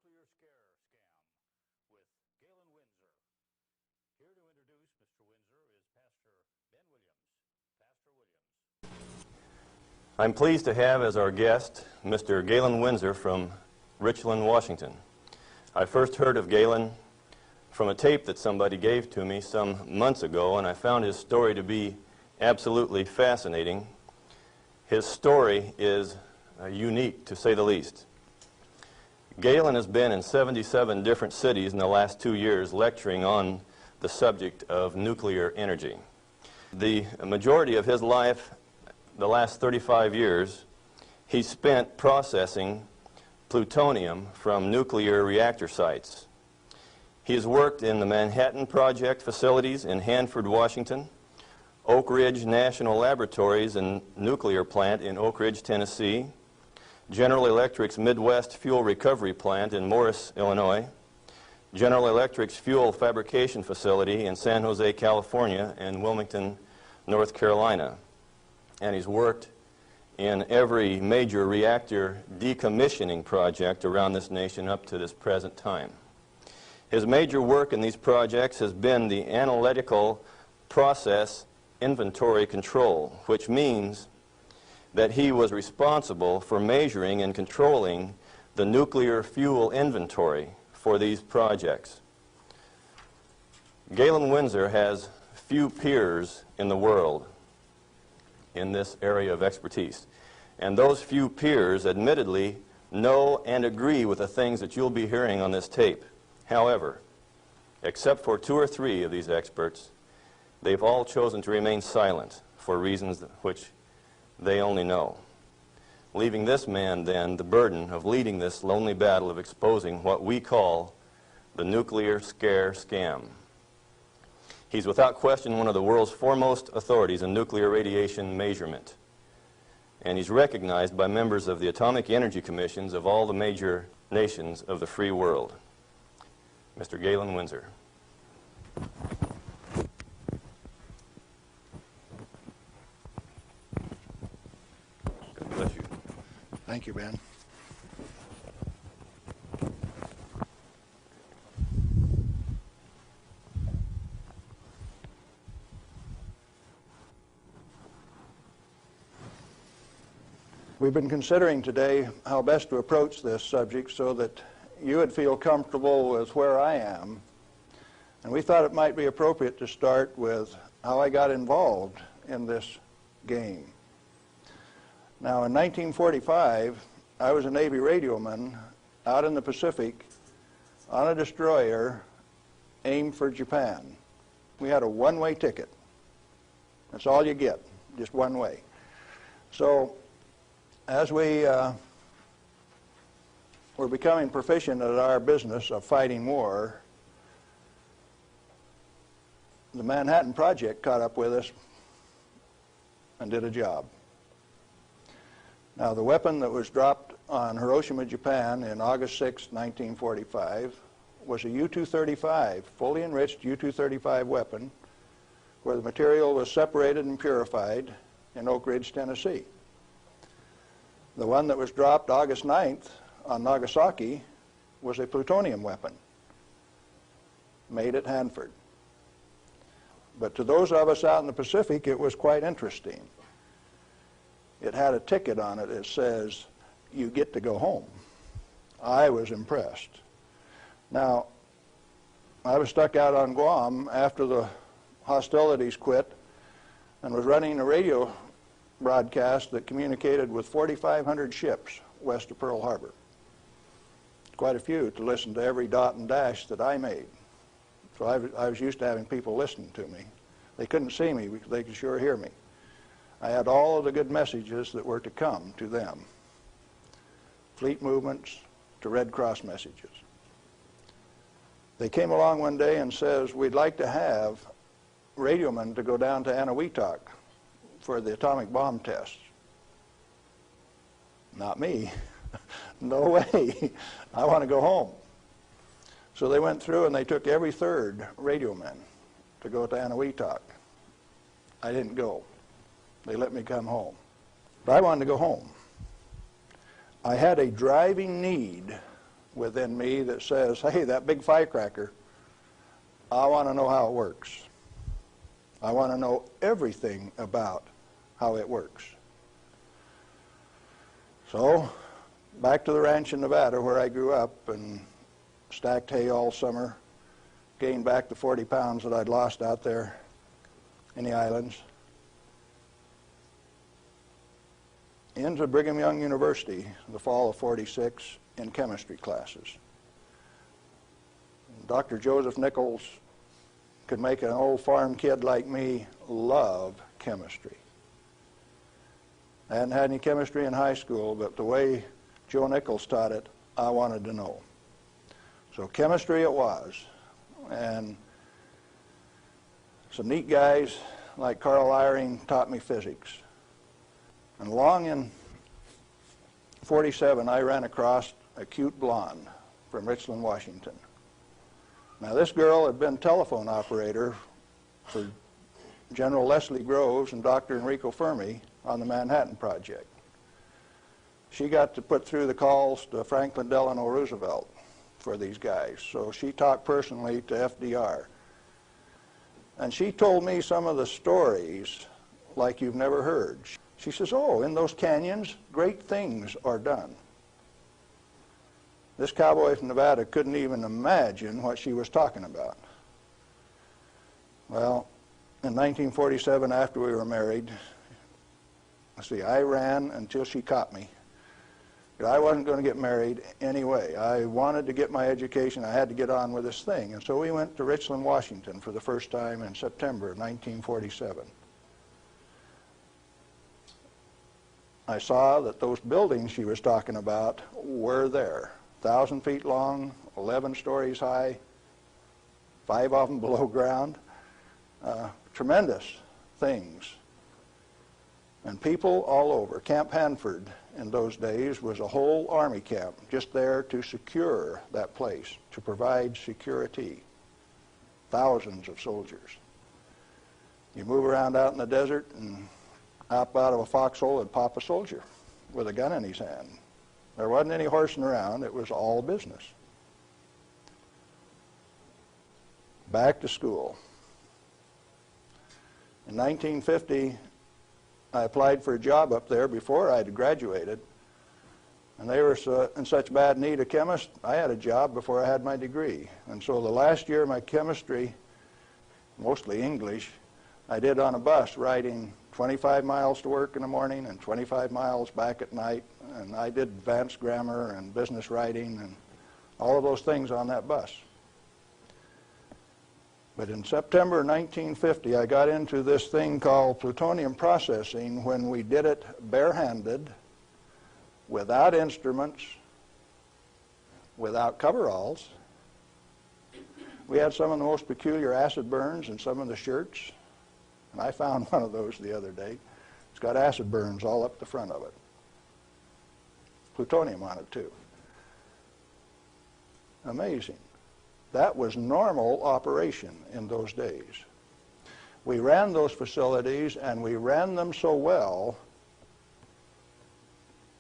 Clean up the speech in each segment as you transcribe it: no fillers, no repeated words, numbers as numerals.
nuclear scare scam with Galen Winsor. Here to introduce Mr. Winsor is Pastor Ben Williams. Pastor Williams. I'm pleased to have as our guest Mr. Galen Winsor from Richland, Washington. I first heard of Galen from a tape that somebody gave to me some months ago, and I found his story to be absolutely fascinating. His story is unique, to say the least. Galen has been in 77 different cities in the last 2 years lecturing on the subject of nuclear energy. The majority of his life, the last 35 years, he spent processing plutonium from nuclear reactor sites. He has worked in the Manhattan Project facilities in Hanford, Washington, Oak Ridge National Laboratories and Nuclear Plant in Oak Ridge, Tennessee, General Electric's Midwest Fuel Recovery Plant in Morris, Illinois, General Electric's Fuel Fabrication Facility in San Jose, California, and Wilmington, North Carolina. And he's worked in every major reactor decommissioning project around this nation up to this present time. His major work in these projects has been the analytical process inventory control, which means that he was responsible for measuring and controlling the nuclear fuel inventory for these projects. Galen Winsor has few peers in the world in this area of expertise. And those few peers admittedly know and agree with the things that you'll be hearing on this tape. However, except for 2 or 3 of these experts, they've all chosen to remain silent for reasons which they only know, leaving this man then the burden of leading this lonely battle of exposing what we call the nuclear scare scam. He's without question one of the world's foremost authorities in nuclear radiation measurement, and he's recognized by members of the Atomic Energy Commissions of all the major nations of the free world. Mr. Galen Winsor. God bless you. Thank you, Ben. We've been considering today how best to approach this subject so that you would feel comfortable with where I am. And we thought it might be appropriate to start with how I got involved in this game. Now, in 1945, I was a Navy radioman out in the Pacific on a destroyer aimed for Japan. We had a one-way ticket. That's all you get, just one way. So, as we were becoming proficient at our business of fighting war, the Manhattan Project caught up with us and did a job. Now, the weapon that was dropped on Hiroshima, Japan in August 6, 1945 was a U-235, fully enriched U-235 weapon, where the material was separated and purified in Oak Ridge, Tennessee. The one that was dropped August 9th on Nagasaki was a plutonium weapon made at Hanford. But to those of us out in the Pacific, it was quite interesting. It had a ticket on it that says, "You get to go home." I was impressed. Now, I was stuck out on Guam after the hostilities quit and was running a radio broadcast that communicated with 4,500 ships west of Pearl Harbor. Quite a few to listen to every dot and dash that I made. So I was used to having people listening to me. They couldn't see me, but they could sure hear me. I had all of the good messages that were to come to them. Fleet movements to Red Cross messages. They came along one day and says, "We'd like to have radiomen to go down to Eniwetok for the atomic bomb tests." Not me. No way. I want to go home. So they went through and they took every 3rd radioman to go to Eniwetok. I didn't go. They let me come home. But I wanted to go home. I had a driving need within me that says, hey, that big firecracker, I want to know how it works. I want to know everything about how it works. So, back to the ranch in Nevada where I grew up and stacked hay all summer, gained back the 40 pounds that I'd lost out there in the islands. Into Brigham Young University in the fall of '46 in chemistry classes. Dr. Joseph Nichols could make an old farm kid like me love chemistry. I hadn't had any chemistry in high school, but the way Joe Nichols taught it, I wanted to know. So chemistry it was. And some neat guys like Carl Eyring taught me physics. And along in '47, I ran across a cute blonde from Richland, Washington. Now, this girl had been telephone operator for General Leslie Groves and Dr. Enrico Fermi on the Manhattan Project. She got to put through the calls to Franklin Delano Roosevelt for these guys, so she talked personally to FDR. And she told me some of the stories like you've never heard. She says, oh, in those canyons, great things are done. This cowboy from Nevada couldn't even imagine what she was talking about. Well, in 1947, after we were married, I ran until she caught me. But I wasn't going to get married anyway. I wanted to get my education. I had to get on with this thing. And so we went to Richland, Washington for the first time in September of 1947. I saw that those buildings she was talking about were there. 1,000 feet long, 11 stories high, 5 of them below ground. Tremendous things. And people all over. Camp Hanford in those days was a whole army camp just there to secure that place, to provide security. Thousands of soldiers. You move around out in the desert and up out of a foxhole and pop a soldier with a gun in his hand. There wasn't any horsing around. It was all business. Back to school. In 1950, I applied for a job up there before I had graduated, and they were in such bad need of chemists, I had a job before I had my degree. And so the last year of my chemistry, mostly English, I did on a bus, riding 25 miles to work in the morning and 25 miles back at night, and I did advanced grammar and business writing and all of those things on that bus. But in September 1950, I got into this thing called plutonium processing when we did it barehanded, without instruments, without coveralls. We had some of the most peculiar acid burns in some of the shirts, and I found one of those the other day. It's got acid burns all up the front of it. Plutonium on it, too. Amazing. That was normal operation in those days. We ran those facilities, and we ran them so well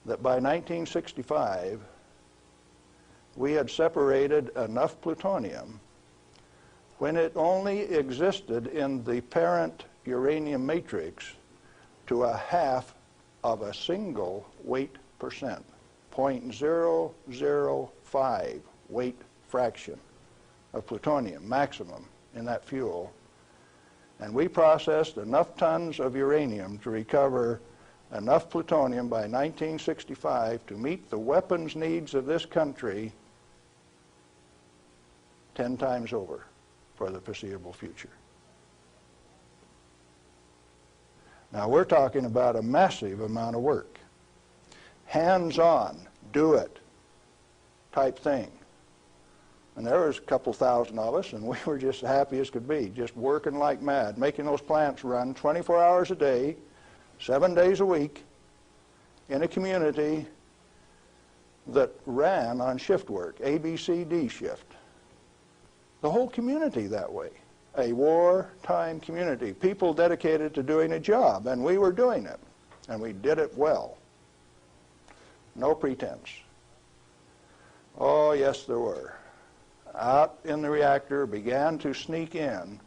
that by 1965, we had separated enough plutonium when it only existed in the parent uranium matrix to a half of a single weight percent, 0.005 weight fraction of plutonium maximum in that fuel. And we processed enough tons of uranium to recover enough plutonium by 1965 to meet the weapons needs of this country 10 times over for the foreseeable future. Now we're talking about a massive amount of work. Hands-on, do it type thing. And there was a couple thousand of us, and we were just happy as could be, just working like mad, making those plants run 24 hours a day, 7 days a week, in a community that ran on shift work, ABCD shift. The whole community that way. A wartime community, people dedicated to doing a job, and we were doing it, and we did it well. No pretense. Oh, yes, there were. Out in the reactor began to sneak in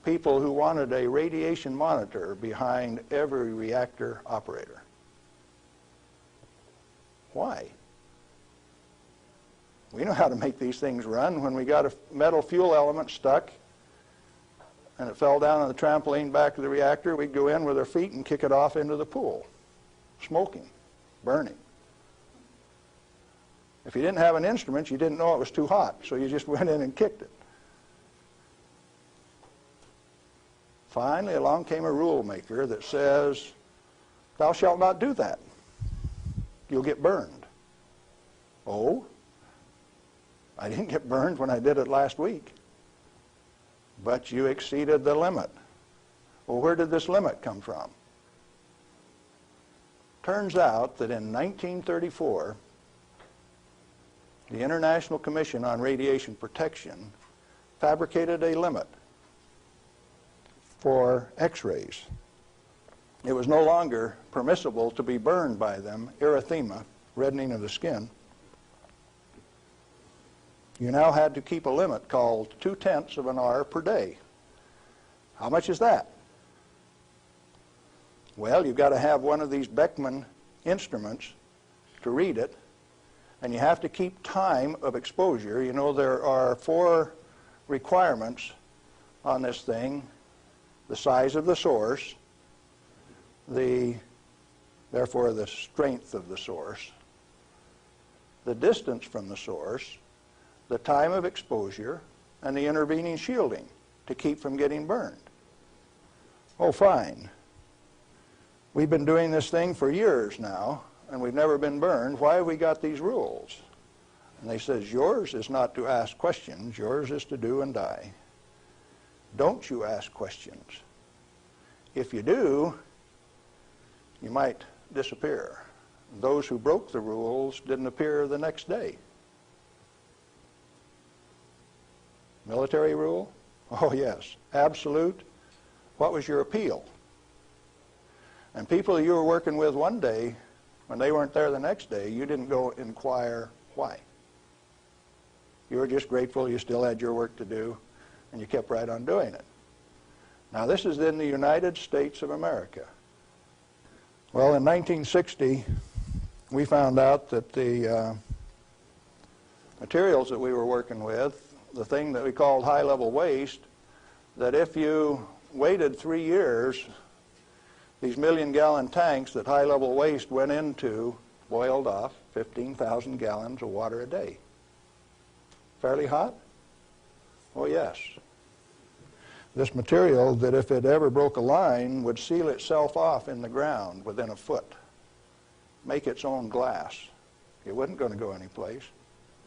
people who wanted a radiation monitor behind every reactor operator. Why? We know how to make these things run. When we got a metal fuel element stuck and it fell down on the trampoline back of the reactor, we'd go in with our feet and kick it off into the pool, smoking, burning. If you didn't have an instrument, you didn't know it was too hot, so you just went in and kicked it. Finally, along came a rule maker that says, thou shalt not do that. You'll get burned. Oh, I didn't get burned when I did it last week. But you exceeded the limit. Well, where did this limit come from? Turns out that in 1934, the International Commission on Radiation Protection fabricated a limit for X-rays. It was no longer permissible to be burned by them, erythema, reddening of the skin. You now had to keep a limit called 0.2 of an hour per day. How much is that? Well, you've got to have one of these Beckman instruments to read it, and you have to keep time of exposure. You know, there are 4 requirements on this thing: the size of the source, therefore the strength of the source, the distance from the source, the time of exposure, and the intervening shielding to keep from getting burned. Oh, fine. We've been doing this thing for years now, and we've never been burned. Why have we got these rules? And they says, yours is not to ask questions, yours is to do and die. Don't you ask questions. If you do, you might disappear. Those who broke the rules didn't appear the next day. Military rule? Oh, yes. Absolute. What was your appeal? And people you were working with one day, when they weren't there the next day, you didn't go inquire why. You were just grateful you still had your work to do, and you kept right on doing it. Now, this is in the United States of America. Well, in 1960, we found out that the materials that we were working with, the thing that we called high-level waste, that if you waited 3 years, these million-gallon tanks that high-level waste went into boiled off 15,000 gallons of water a day. Fairly hot? Oh, yes. This material, that if it ever broke a line, would seal itself off in the ground within a foot, make its own glass. It wasn't going to go anyplace.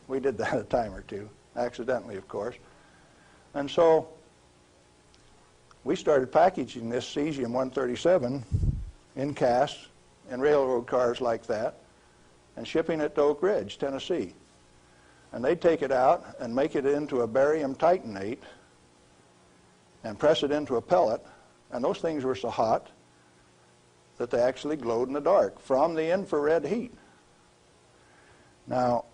We did that a time or two, accidentally, of course. And so we started packaging this cesium-137 in casts in railroad cars like that and shipping it to Oak Ridge, Tennessee. And they'd take it out and make it into a barium titanate and press it into a pellet, and those things were so hot that they actually glowed in the dark from the infrared heat. Now,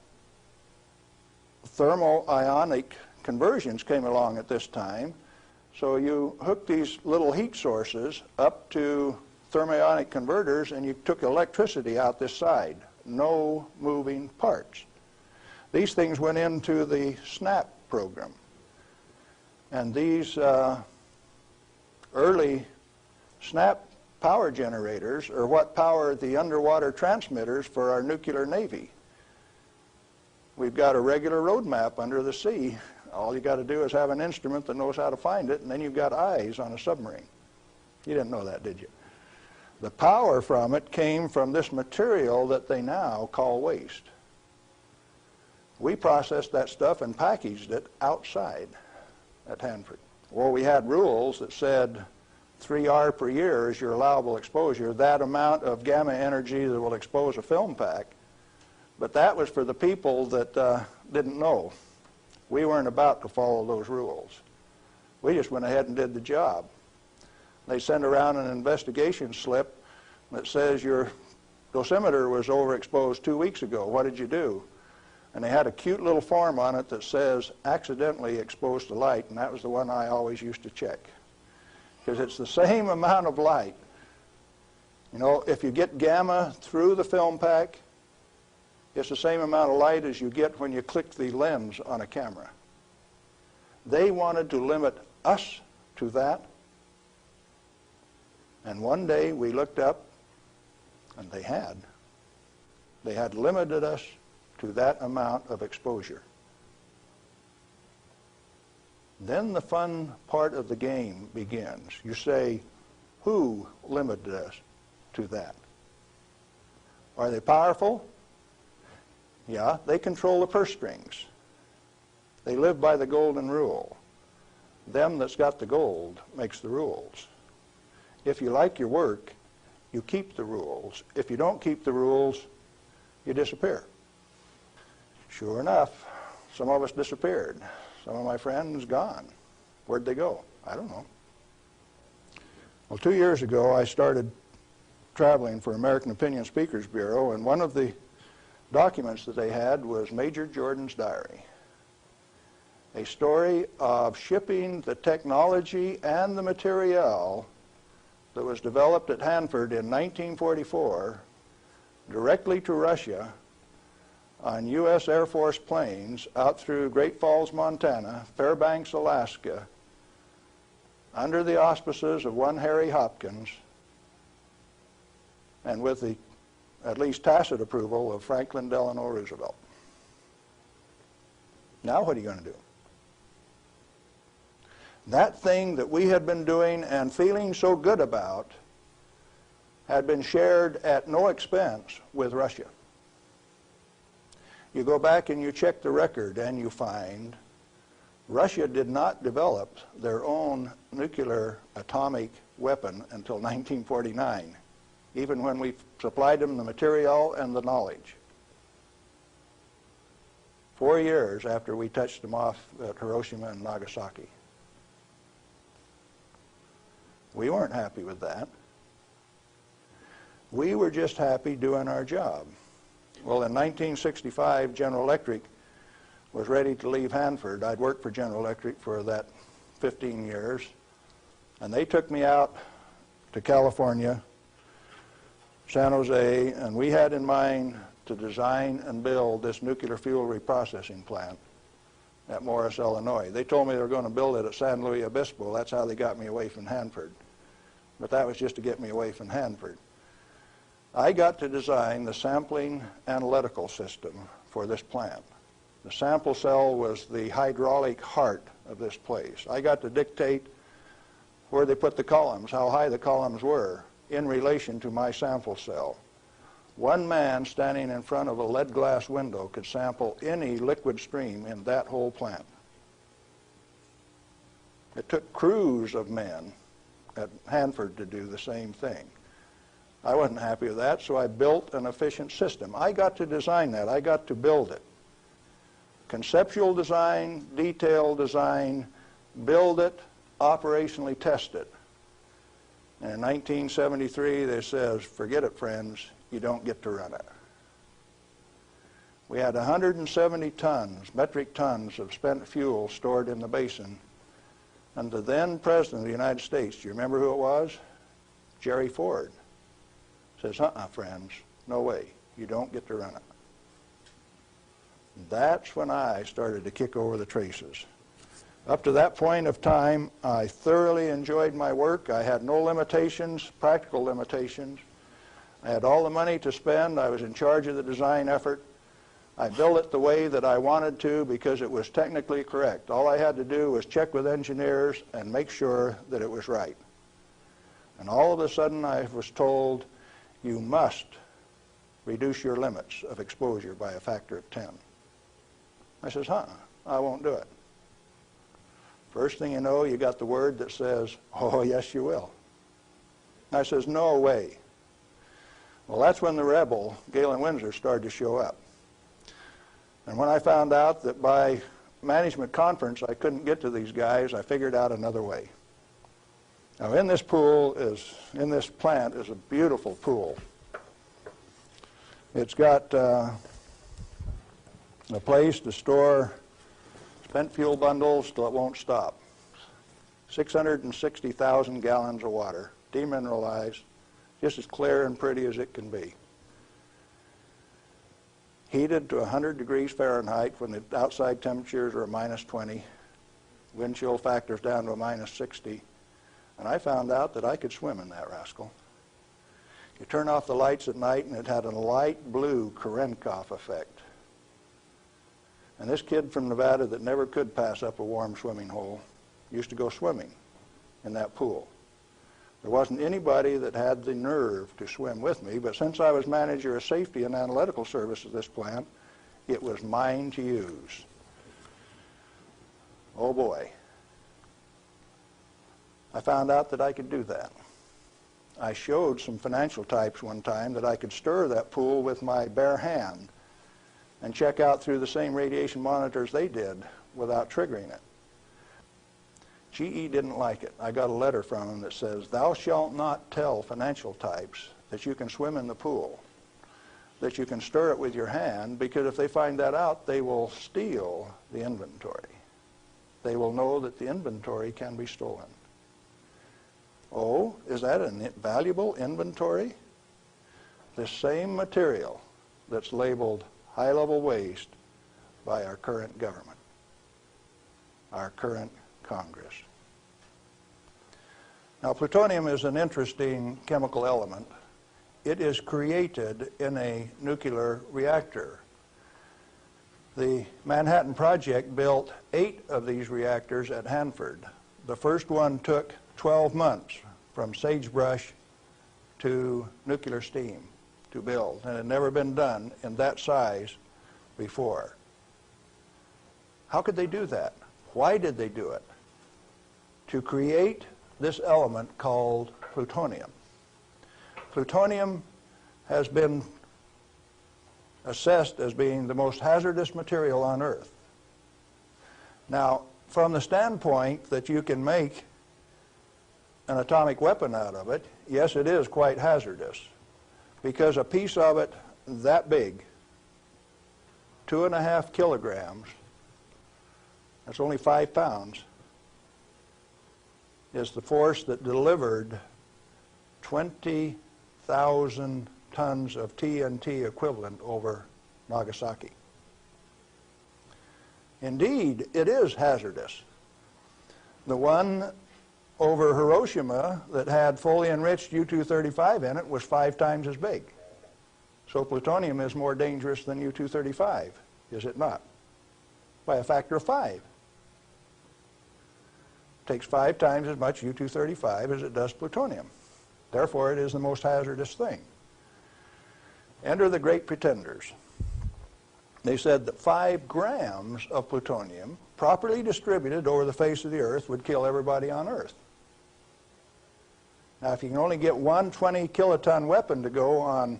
thermoionic conversions came along at this time, so you hooked these little heat sources up to thermionic converters and you took electricity out this side. No moving parts. These things went into the SNAP program. And these early SNAP power generators are what powered the underwater transmitters for our nuclear navy. We've got a regular road map under the sea. All you got to do is have an instrument that knows how to find it, and then you've got eyes on a submarine. You didn't know that, did you? The power from it came from this material that they now call waste. We processed that stuff and packaged it outside at Hanford. Well, we had rules that said 3R per year is your allowable exposure, that amount of gamma energy that will expose a film pack. But that was for the people that didn't know. We weren't about to follow those rules. We just went ahead and did the job. They send around an investigation slip that says your dosimeter was overexposed 2 weeks ago. What did you do? And they had a cute little form on it that says accidentally exposed to light, and that was the one I always used to check. Because it's the same amount of light. You know, if you get gamma through the film pack, it's the same amount of light as you get when you click the lens on a camera. They wanted to limit us to that. And one day we looked up, and they had. They had limited us to that amount of exposure. Then the fun part of the game begins. You say, who limited us to that? Are they powerful? Yeah, they control the purse strings. They live by the golden rule. Them that's got the gold makes the rules. If you like your work, you keep the rules. If you don't keep the rules, you disappear. Sure enough, some of us disappeared. Some of my friends gone. Where'd they go? I don't know. Well, 2 years ago, I started traveling for American Opinion Speakers Bureau, and one of the documents that they had was Major Jordan's diary. A story of shipping the technology and the material that was developed at Hanford in 1944 directly to Russia on U.S. Air Force planes out through Great Falls, Montana, Fairbanks, Alaska, under the auspices of one Harry Hopkins, and with the at least tacit approval of Franklin Delano Roosevelt. Now what are you going to do? That thing that we had been doing and feeling so good about had been shared at no expense with Russia. You go back and you check the record and you find Russia did not develop their own nuclear atomic weapon until 1949, even when we supplied them the material and the knowledge. 4 years after we touched them off at Hiroshima and Nagasaki. We weren't happy with that. We were just happy doing our job. Well, in 1965, General Electric was ready to leave Hanford. I'd worked for General Electric for that 15 years, and they took me out to California, San Jose, and we had in mind to design and build this nuclear fuel reprocessing plant at Morris, Illinois. They told me they were going to build it at San Luis Obispo. That's how they got me away from Hanford. But that was just to get me away from Hanford. I got to design the sampling analytical system for this plant. The sample cell was the hydraulic heart of this place. I got to dictate where they put the columns, how high the columns were in relation to my sample cell. One man standing in front of a lead glass window could sample any liquid stream in that whole plant. It took crews of men at Hanford to do the same thing. I wasn't happy with that, so I built an efficient system. I got to design that. I got to build it. Conceptual design, detailed design, build it, operationally test it. And in 1973, they says, forget it, friends, you don't get to run it. We had 170 tons, metric tons of spent fuel stored in the basin. And the then President of the United States, do you remember who it was? Jerry Ford. Says, friends, no way, you don't get to run it. That's when I started to kick over the traces. Up to that point of time, I thoroughly enjoyed my work. I had no limitations, practical limitations. I had all the money to spend. I was in charge of the design effort. I built it the way that I wanted to because it was technically correct. All I had to do was check with engineers and make sure that it was right. And all of a sudden I was told, you must reduce your limits of exposure by a factor of 10. I says, I won't do it. First thing you know, you got the word that says, oh, yes, you will. I says, no way. Well, that's when the rebel, Galen Winsor, started to show up. And when I found out that by management conference I couldn't get to these guys, I figured out another way. Now, in this plant is a beautiful pool. It's got a place to store spent fuel bundles till it won't stop. 660,000 gallons of water, demineralized, just as clear and pretty as it can be. Heated to 100 degrees Fahrenheit when the outside temperatures are at minus 20, wind chill factors down to a minus 60, and I found out that I could swim in that rascal. You turn off the lights at night and it had a light blue Cherenkov effect. And this kid from Nevada that never could pass up a warm swimming hole used to go swimming in that pool. There wasn't anybody that had the nerve to swim with me, but since I was manager of safety and analytical service at this plant, it was mine to use. Oh boy. I found out that I could do that. I showed some financial types one time that I could stir that pool with my bare hand and check out through the same radiation monitors they did without triggering it. GE didn't like it. I got a letter from him that says, "Thou shalt not tell financial types that you can swim in the pool, that you can stir it with your hand, because if they find that out, they will steal the inventory. They will know that the inventory can be stolen." Oh, is that a valuable inventory? The same material that's labeled high-level waste by our current government, our current Congress. Now, plutonium is an interesting chemical element. It is created in a nuclear reactor. The Manhattan Project built 8 of these reactors at Hanford. The first one took 12 months from sagebrush to nuclear steam to build, and it had never been done in that size before. How could they do that? Why did they do it? To create this element called plutonium. Plutonium has been assessed as being the most hazardous material on Earth. Now, from the standpoint that you can make an atomic weapon out of it, yes, it is quite hazardous, because a piece of it that big, 2.5 kilograms, that's only 5 pounds, is the force that delivered 20,000 tons of TNT equivalent over Nagasaki. Indeed, it is hazardous. The one over Hiroshima that had fully enriched U-235 in it was 5 times as big. So plutonium is more dangerous than U-235, is it not? By a factor of 5. It takes 5 times as much U-235 as it does plutonium. Therefore, it is the most hazardous thing. Enter the great pretenders. They said that 5 grams of plutonium, properly distributed over the face of the Earth, would kill everybody on Earth. Now, if you can only get one 20-kiloton weapon to go on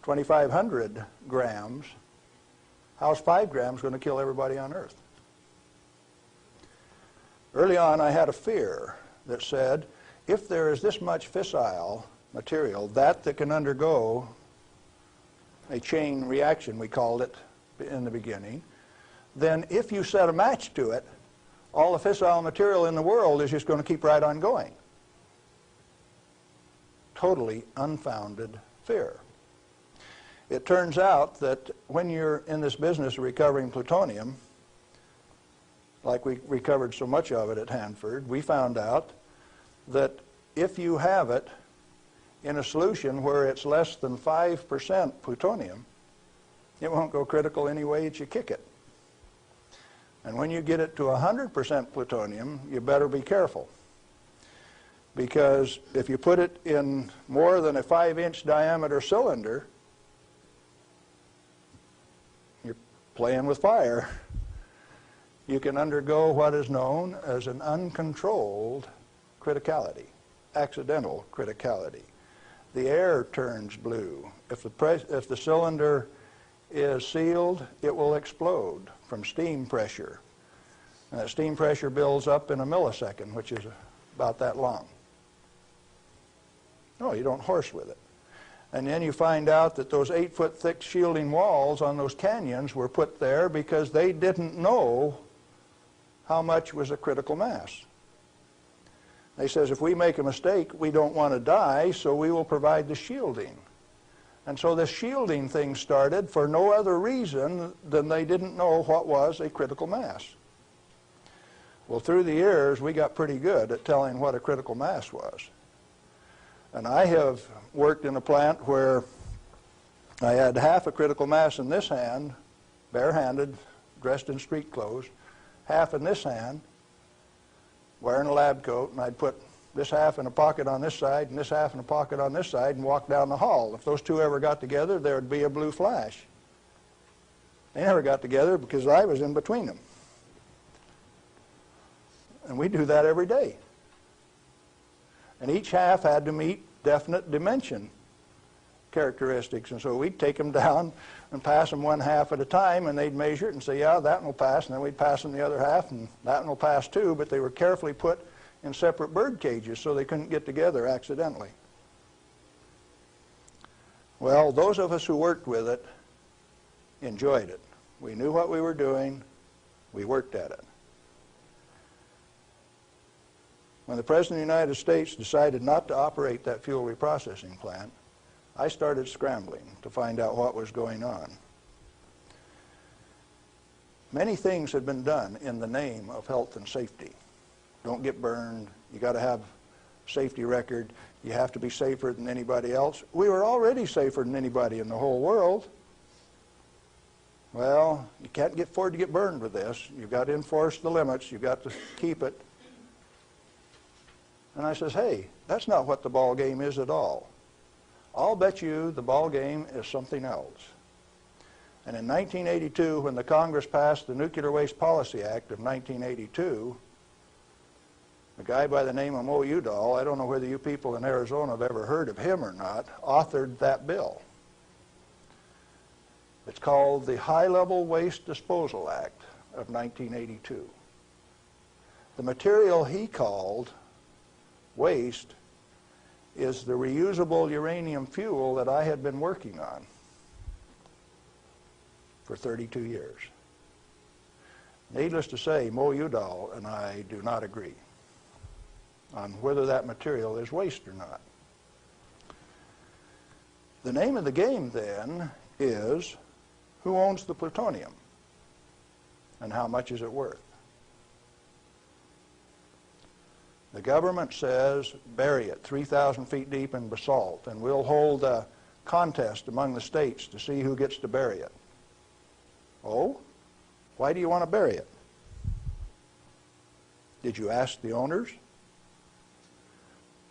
2,500 grams, how's 5 grams going to kill everybody on Earth? Early on, I had a fear that said, if there is this much fissile material, that can undergo a chain reaction, we called it in the beginning, then if you set a match to it, all the fissile material in the world is just going to keep right on going. Totally unfounded fear. It turns out that when you're in this business of recovering plutonium, like we recovered so much of it at Hanford, we found out that if you have it in a solution where it's less than 5% plutonium, it won't go critical any way that you kick it. And when you get it to 100% plutonium, you better be careful. Because if you put it in more than a 5-inch diameter cylinder, you're playing with fire. You can undergo what is known as an uncontrolled criticality, accidental criticality. The air turns blue. If the cylinder is sealed, it will explode from steam pressure. And that steam pressure builds up in a millisecond, which is about that long. No, you don't horse with it. And then you find out that those 8-foot thick shielding walls on those canyons were put there because they didn't know how much was a critical mass. They says, if we make a mistake, we don't want to die, so we will provide the shielding. And so this shielding thing started for no other reason than they didn't know what was a critical mass. Well, through the years, we got pretty good at telling what a critical mass was. And I have worked in a plant where I had half a critical mass in this hand, barehanded, dressed in street clothes, half in this hand, wearing a lab coat, and I'd put this half in a pocket on this side and this half in a pocket on this side and walk down the hall. If those two ever got together, there would be a blue flash. They never got together because I was in between them. And we do that every day. And each half had to meet definite dimension characteristics. And so we'd take them down and pass them one half at a time, and they'd measure it and say, yeah, that one will pass. And then we'd pass them the other half, and that one will pass too. But they were carefully put in separate bird cages so they couldn't get together accidentally. Well, those of us who worked with it enjoyed it. We knew what we were doing. We worked at it. When the President of the United States decided not to operate that fuel reprocessing plant, I started scrambling to find out what was going on. Many things had been done in the name of health and safety. Don't get burned. You got to have a safety record. You have to be safer than anybody else. We were already safer than anybody in the whole world. Well, you can't afford to get burned with this. You've got to enforce the limits. You've got to keep it. And I says, hey, that's not what the ball game is at all. I'll bet you the ball game is something else. And in 1982, when the Congress passed the Nuclear Waste Policy Act of 1982, a guy by the name of Mo Udall, I don't know whether you people in Arizona have ever heard of him or not, authored that bill. It's called the High-Level Waste Disposal Act of 1982. The material he called waste is the reusable uranium fuel that I had been working on for 32 years. Needless to say, Mo Udall and I do not agree on whether that material is waste or not. The name of the game then is, who owns the plutonium and how much is it worth? The government says, bury it 3,000 feet deep in basalt, and we'll hold a contest among the states to see who gets to bury it. Oh? Why do you want to bury it? Did you ask the owners?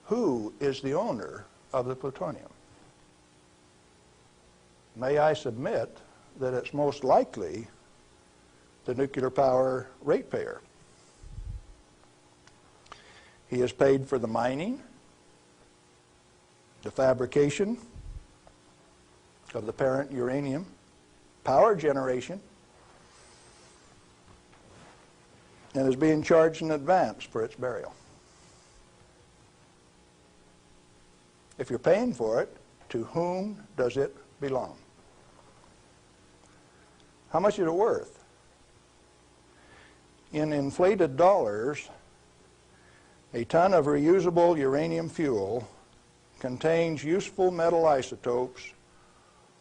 Who is the owner of the plutonium? May I submit that it's most likely the nuclear power ratepayer. He is paid for the mining, the fabrication of the parent uranium, power generation, and is being charged in advance for its burial. If you're paying for it, to whom does it belong? How much is it worth? In inflated dollars, a ton of reusable uranium fuel contains useful metal isotopes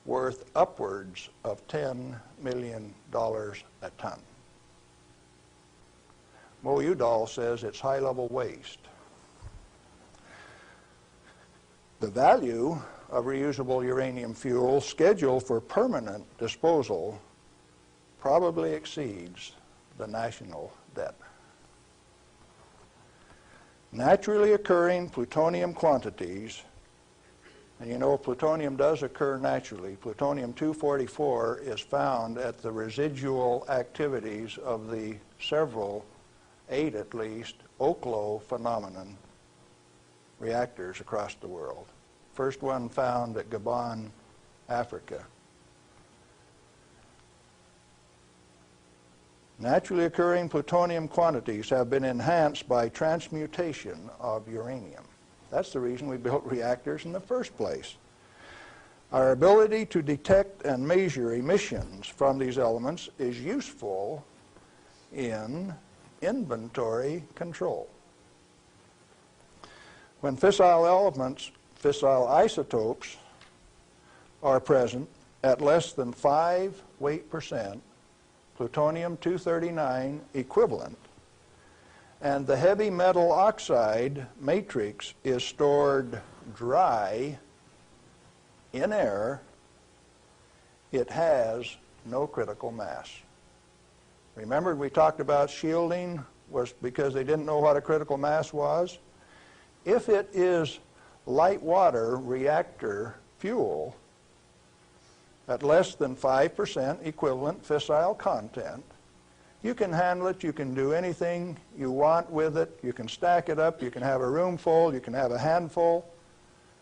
worth upwards of $10 million a ton. Mo Udall says it's high-level waste. The value of reusable uranium fuel scheduled for permanent disposal probably exceeds the national debt. Naturally occurring plutonium quantities, and you know plutonium does occur naturally. Plutonium-244 is found at the residual activities of the several, 8 at least, Oklo phenomenon reactors across the world. First one found at Gabon, Africa. Naturally occurring plutonium quantities have been enhanced by transmutation of uranium. That's the reason we built reactors in the first place. Our ability to detect and measure emissions from these elements is useful in inventory control. When fissile elements, fissile isotopes, are present at less than 5 weight percent, plutonium-239 equivalent, and the heavy metal oxide matrix is stored dry in air, it has no critical mass. Remember, we talked about shielding was because they didn't know what a critical mass was? If it is light water reactor fuel at less than 5% equivalent fissile content, you can handle it, you can do anything you want with it, you can stack it up, you can have a room full, you can have a handful.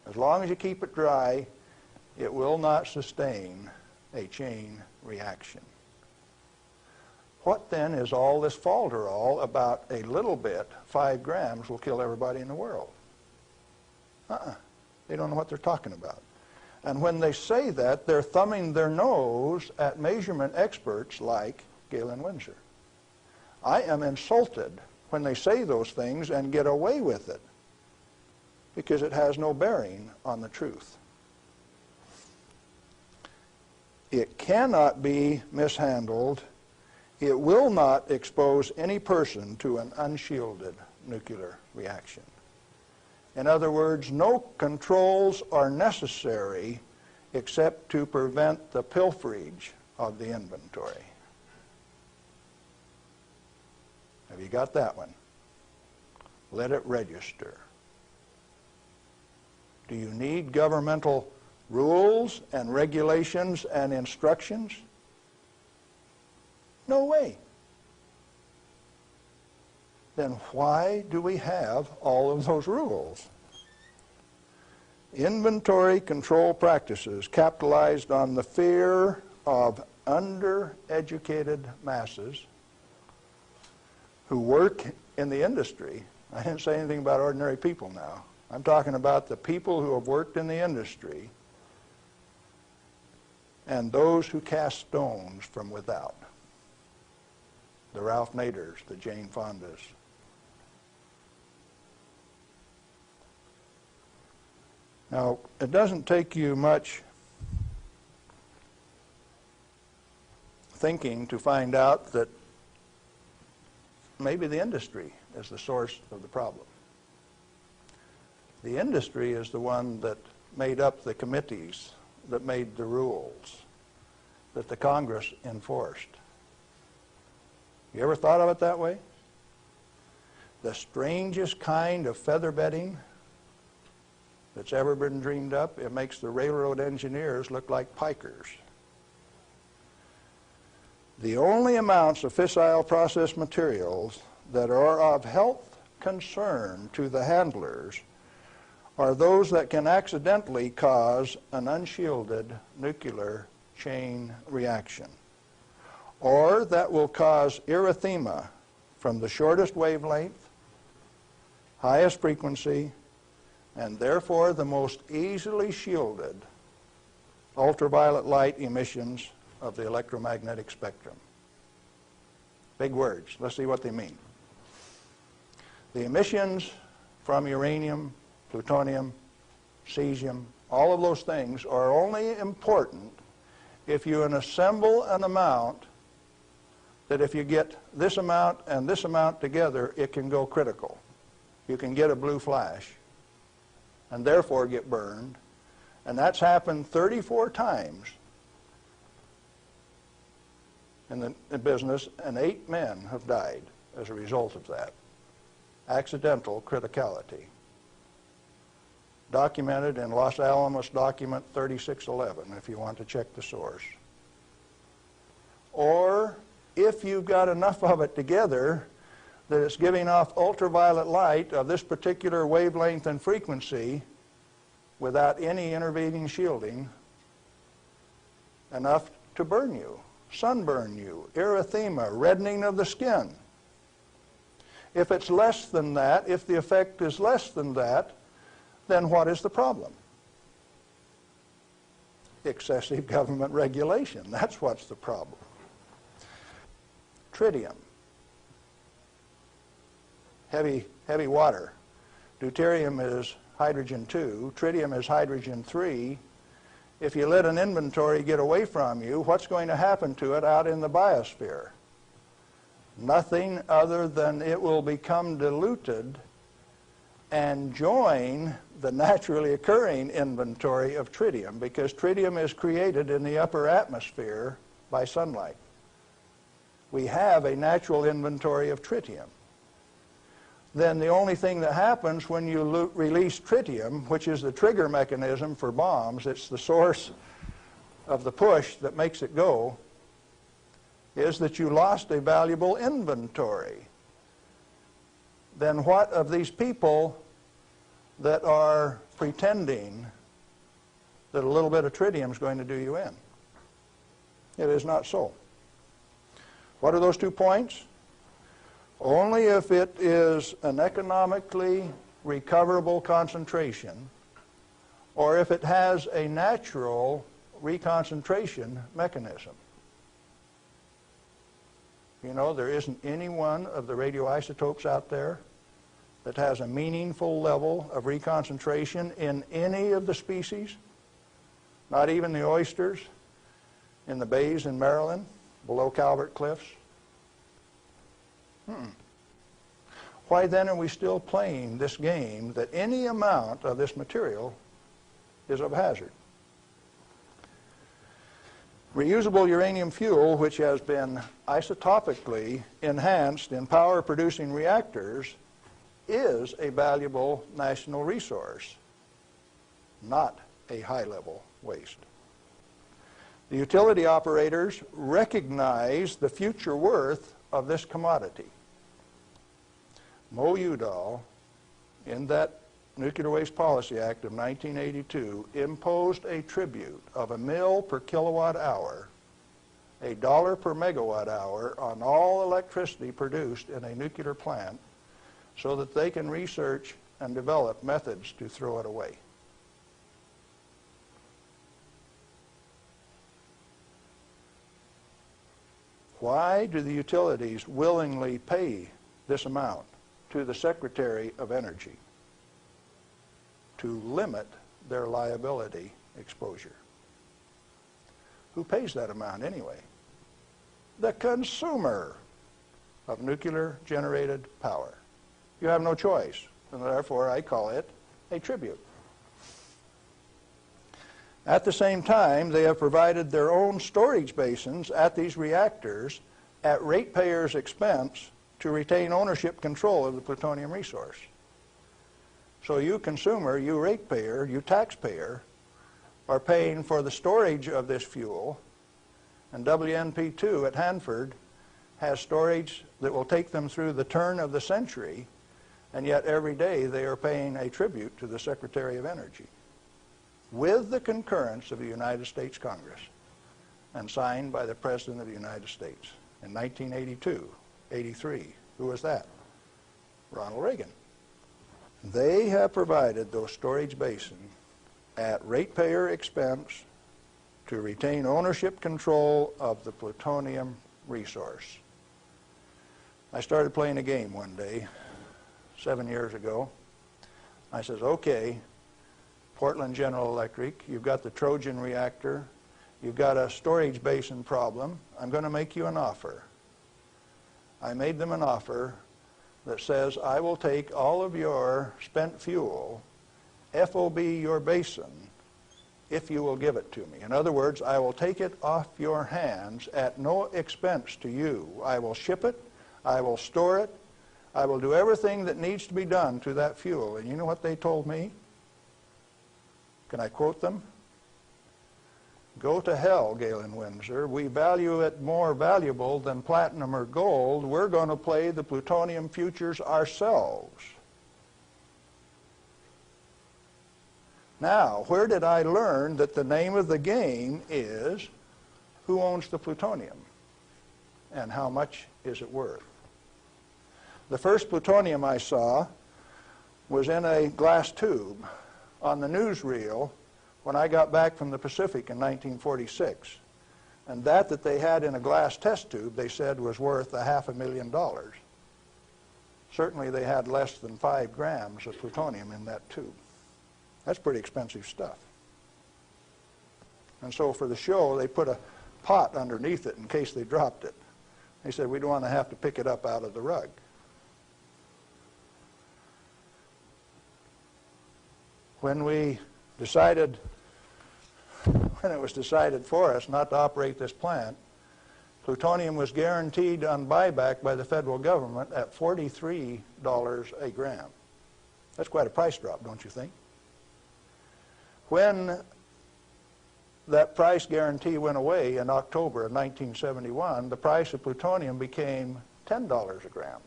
As long as you keep it dry, it will not sustain a chain reaction. What then is all this falderall about a little bit, 5 grams, will kill everybody in the world? They don't know what they're talking about. And when they say that, they're thumbing their nose at measurement experts like Galen Winsor. I am insulted when they say those things and get away with it, because it has no bearing on the truth. It cannot be mishandled. It will not expose any person to an unshielded nuclear reaction. In other words, no controls are necessary except to prevent the pilferage of the inventory. Have you got that one? Let it register. Do you need governmental rules and regulations and instructions? No way. Then why do we have all of those rules? Inventory control practices capitalized on the fear of undereducated masses who work in the industry. I didn't say anything about ordinary people now. I'm talking about the people who have worked in the industry and those who cast stones from without. The Ralph Naders, the Jane Fondas. Now, it doesn't take you much thinking to find out that maybe the industry is the source of the problem. The industry is the one that made up the committees that made the rules that the Congress enforced. You ever thought of it that way? The strangest kind of feather bedding that's ever been dreamed up, it makes the railroad engineers look like pikers. The only amounts of fissile process materials that are of health concern to the handlers are those that can accidentally cause an unshielded nuclear chain reaction, or that will cause erythema from the shortest wavelength, highest frequency, and therefore the most easily shielded ultraviolet light emissions of the electromagnetic spectrum. Big words. Let's see what they mean. The emissions from uranium, plutonium, cesium, all of those things are only important if you assemble an amount that if you get this amount and this amount together, it can go critical. You can get a blue flash and therefore get burned. And that's happened 34 times in the business, and 8 men have died as a result of that. Accidental criticality. Documented in Los Alamos document 3611, if you want to check the source. Or if you've got enough of it together that it's giving off ultraviolet light of this particular wavelength and frequency without any intervening shielding, enough to burn you, sunburn you, erythema, reddening of the skin. If it's less than that, if the effect is less than that, then what is the problem? excessive government regulation. That's what's the problem. Tritium, heavy water. Deuterium is hydrogen 2. Tritium is hydrogen 3. If you let an inventory get away from you, what's going to happen to it out in the biosphere? Nothing other than it will become diluted and join the naturally occurring inventory of tritium, because tritium is created in the upper atmosphere by sunlight. We have a natural inventory of tritium. Then the only thing that happens when you release tritium, which is the trigger mechanism for bombs, it's the source of the push that makes it go, is that you lost a valuable inventory. Then what of these people that are pretending that a little bit of tritium is going to do you in? It is not so. What are those 2 points? Only if it is an economically recoverable concentration, or if it has a natural reconcentration mechanism. You know, there isn't any one of the radioisotopes out there that has a meaningful level of reconcentration in any of the species, not even the oysters in the bays in Maryland, below Calvert Cliffs. Why then are we still playing this game that any amount of this material is of hazard? Reusable uranium fuel, which has been isotopically enhanced in power-producing reactors, is a valuable national resource, not a high-level waste. The utility operators recognize the future worth of this commodity. Mo Udall, in that Nuclear Waste Policy Act of 1982, imposed a tribute of $1 per kilowatt hour, $1 per megawatt hour on all electricity produced in a nuclear plant, so that they can research and develop methods to throw it away. Why do the utilities willingly pay this amount to the Secretary of Energy? To limit their liability exposure. Who pays that amount anyway? The consumer of nuclear-generated power. You have no choice, and therefore I call it a tribute. At the same time, they have provided their own storage basins at these reactors at ratepayers' expense to retain ownership control of the plutonium resource. So you consumer, you ratepayer, you taxpayer, are paying for the storage of this fuel, and WNP2 at Hanford has storage that will take them through the turn of the century, and yet every day they are paying a tribute to the Secretary of Energy with the concurrence of the United States Congress and signed by the President of the United States in 1982, 83. Who was that? Ronald Reagan. They have provided those storage basins at ratepayer expense to retain ownership control of the plutonium resource. I started playing a game one day, 7 years ago. I says, okay, Portland General Electric, you've got the Trojan reactor, you've got a storage basin problem, I'm going to make you an offer. I made them an offer that says, I will take all of your spent fuel, FOB your basin, if you will give it to me. In other words, I will take it off your hands at no expense to you. I will ship it, I will store it, I will do everything that needs to be done to that fuel. And you know what they told me? Can I quote them? Go to hell, Galen Winsor. We value it more valuable than platinum or gold. We're going to play the plutonium futures ourselves. Now, where did I learn that the name of the game is who owns the plutonium and how much is it worth? The first plutonium I saw was in a glass tube. On the newsreel when I got back from the Pacific in 1946. And that they had in a glass test tube, they said, was worth $500,000. Certainly they had less than 5 grams of plutonium in that tube. That's pretty expensive stuff. And so for the show, they put a pot underneath it in case they dropped it. They said, we don't want to have to pick it up out of the rug. When it was decided for us not to operate this plant, plutonium was guaranteed on buyback by the federal government at $43 a gram. That's quite a price drop, don't you think? When that price guarantee went away in October of 1971, the price of plutonium became $10 a gram.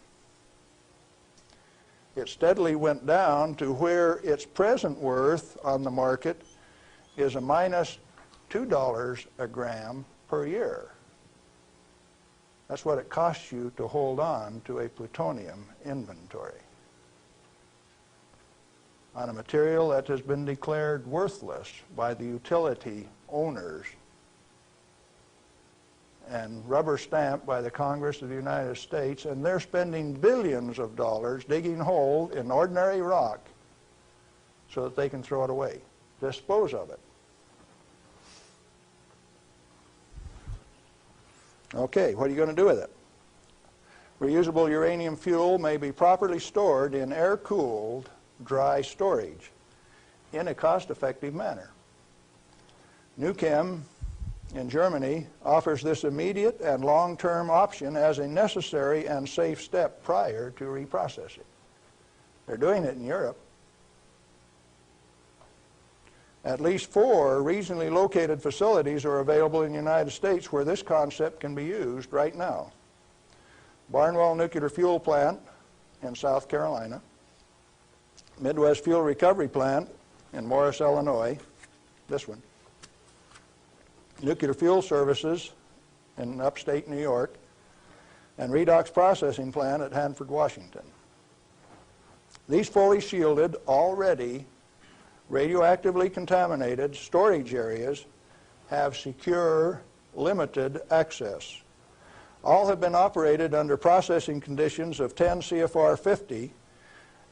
It steadily went down to where its present worth on the market is a minus $2 a gram per year. That's what it costs you to hold on to a plutonium inventory on a material that has been declared worthless by the utility owners and rubber stamped by the Congress of the United States, and they're spending billions of dollars digging a hole in ordinary rock so that they can throw it away, dispose of it. Okay, what are you going to do with it? Reusable uranium fuel may be properly stored in air-cooled, dry storage in a cost-effective manner. Nuchem in Germany offers this immediate and long-term option as a necessary and safe step prior to reprocessing. They're doing it in Europe. At least 4 regionally located facilities are available in the United States where this concept can be used right now. Barnwell Nuclear Fuel Plant in South Carolina, Midwest Fuel Recovery Plant in Morris, Illinois, this one, Nuclear Fuel Services in upstate New York, and Redox Processing Plant at Hanford, Washington. These fully shielded, already radioactively contaminated storage areas have secure, limited access. All have been operated under processing conditions of 10 CFR 50,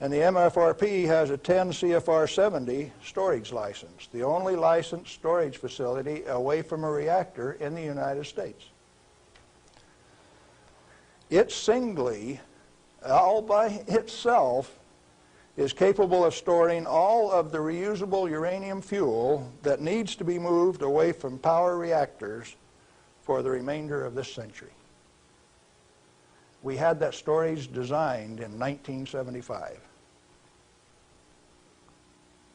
and the MFRP has a 10 CFR 70 storage license, the only licensed storage facility away from a reactor in the United States. It singly, all by itself, is capable of storing all of the reusable uranium fuel that needs to be moved away from power reactors for the remainder of this century. We had that storage designed in 1975.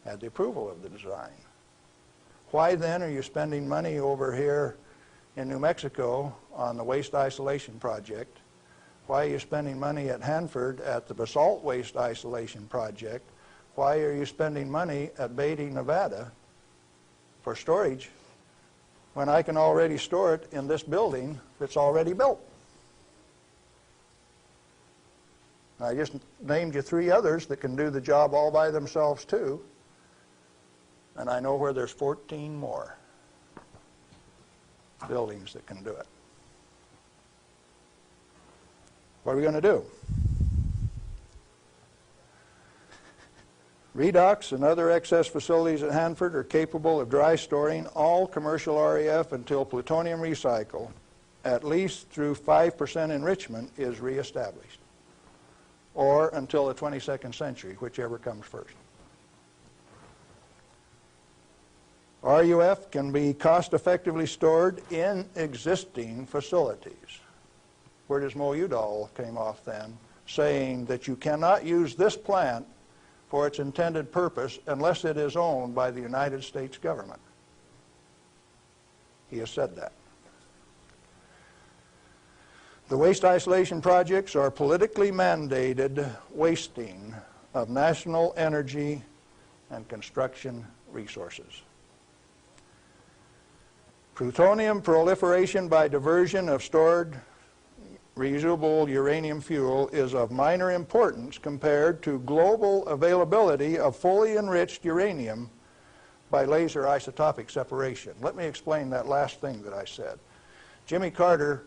Had the approval of the design. Why then are you spending money over here in New Mexico on the waste isolation project? Why are you spending money at Hanford at the basalt waste isolation project? Why are you spending money at Beatty, Nevada for storage when I can already store it in this building that's already built? I just named you 3 others that can do the job all by themselves too, and I know where there's 14 more buildings that can do it. What are we going to do? Redox and other excess facilities at Hanford are capable of dry storing all commercial REF until plutonium recycle, at least through 5% enrichment, is reestablished, or until the 22nd century, whichever comes first. RUF can be cost-effectively stored in existing facilities. Where does Mo Udall came off then, saying that you cannot use this plant for its intended purpose unless it is owned by the United States government. He has said that. The waste isolation projects are politically mandated wasting of national energy and construction resources. Plutonium proliferation by diversion of stored reusable uranium fuel is of minor importance compared to global availability of fully enriched uranium by laser isotopic separation. Let me explain that last thing that I said. Jimmy Carter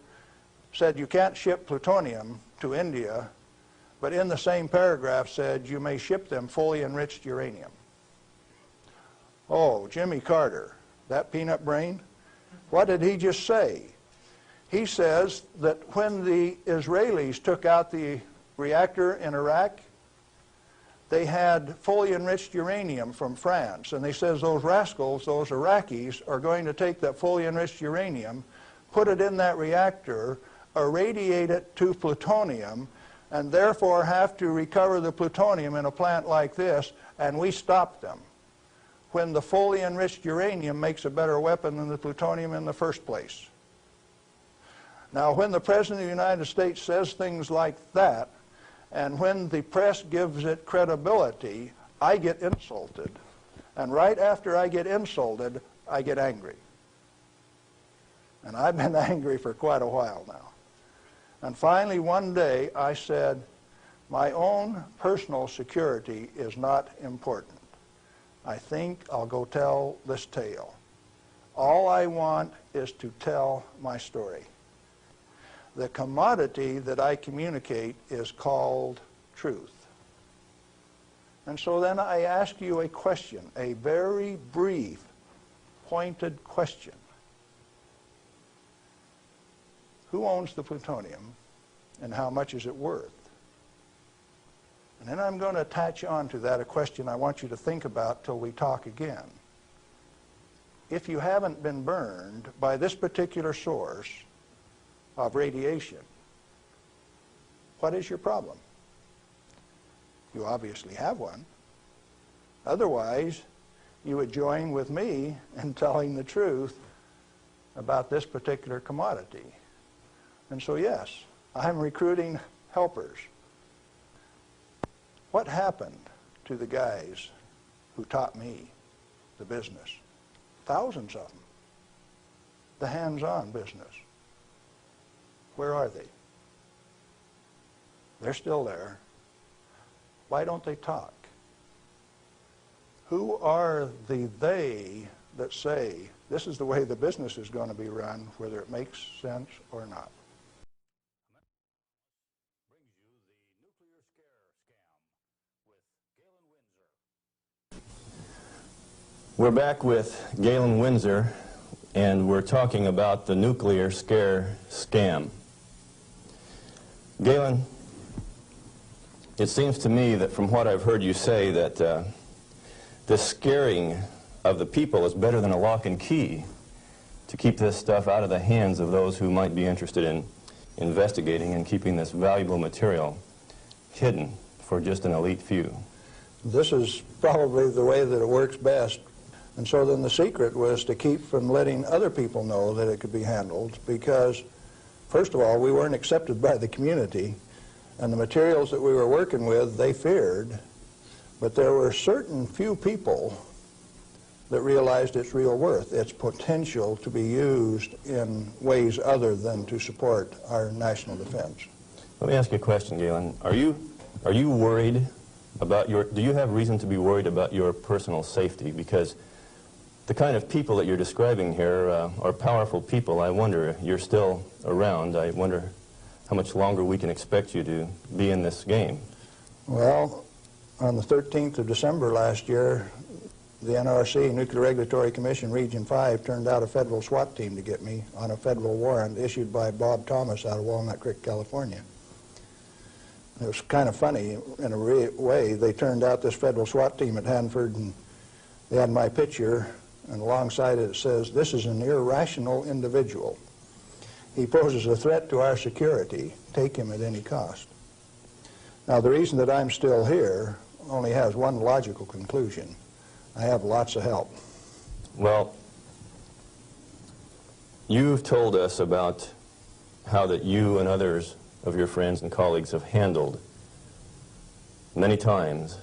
said you can't ship plutonium to India, but in the same paragraph said you may ship them fully enriched uranium. Oh, Jimmy Carter, that peanut brain, what did he just say? He says that when the Israelis took out the reactor in Iraq, they had fully enriched uranium from France, and they says those rascals, those Iraqis, are going to take that fully enriched uranium, put it in that reactor, irradiate it to plutonium, and therefore have to recover the plutonium in a plant like this, and we stopped them when the fully enriched uranium makes a better weapon than the plutonium in the first place. Now, when the President of the United States says things like that, and when the press gives it credibility, I get insulted. And right after I get insulted, I get angry. And I've been angry for quite a while now. And finally, one day, I said, my own personal security is not important. I think I'll go tell this tale. All I want is to tell my story. The commodity that I communicate is called truth. And so then I ask you a question, a very brief, pointed question. Who owns the plutonium, and how much is it worth? And then I'm going to attach on to that a question I want you to think about till we talk again. If you haven't been burned by this particular source of radiation, what is your problem? You obviously have one. Otherwise, you would join with me in telling the truth about this particular commodity. And so yes, I'm recruiting helpers. What happened to the guys who taught me the business? Thousands of them. The hands-on business. Where are they? They're still there. Why don't they talk? Who are the they that say this is the way the business is going to be run, whether it makes sense or not? Brings you the nuclear scare scam with Galen Winsor. We're back with Galen Winsor, and we're talking about the nuclear scare scam. Galen, it seems to me that from what I've heard you say that the scaring of the people is better than a lock and key to keep this stuff out of the hands of those who might be interested in investigating and keeping this valuable material hidden for just an elite few. This is probably the way that it works best. And so then the secret was to keep from letting other people know that it could be handled, because first of all, we weren't accepted by the community, and the materials that we were working with, they feared, but there were certain few people that realized its real worth, its potential to be used in ways other than to support our national defense. Let me ask you a question, Galen. Are you worried about do you have reason to be worried about your personal safety? Because the kind of people that you're describing here are powerful people. I wonder, you're still around. I wonder how much longer we can expect you to be in this game. Well, on the 13th of December last year, the NRC, Nuclear Regulatory Commission, Region 5, turned out a federal SWAT team to get me on a federal warrant issued by Bob Thomas out of Walnut Creek, California. It was kind of funny in a way. They turned out this federal SWAT team at Hanford, and they had my picture, and alongside it says, "This is an irrational individual. He poses a threat to our security. Take him at any cost." Now, the reason that I'm still here only has one logical conclusion. I have lots of help. Well, you've told us about how that you and others of your friends and colleagues have handled many times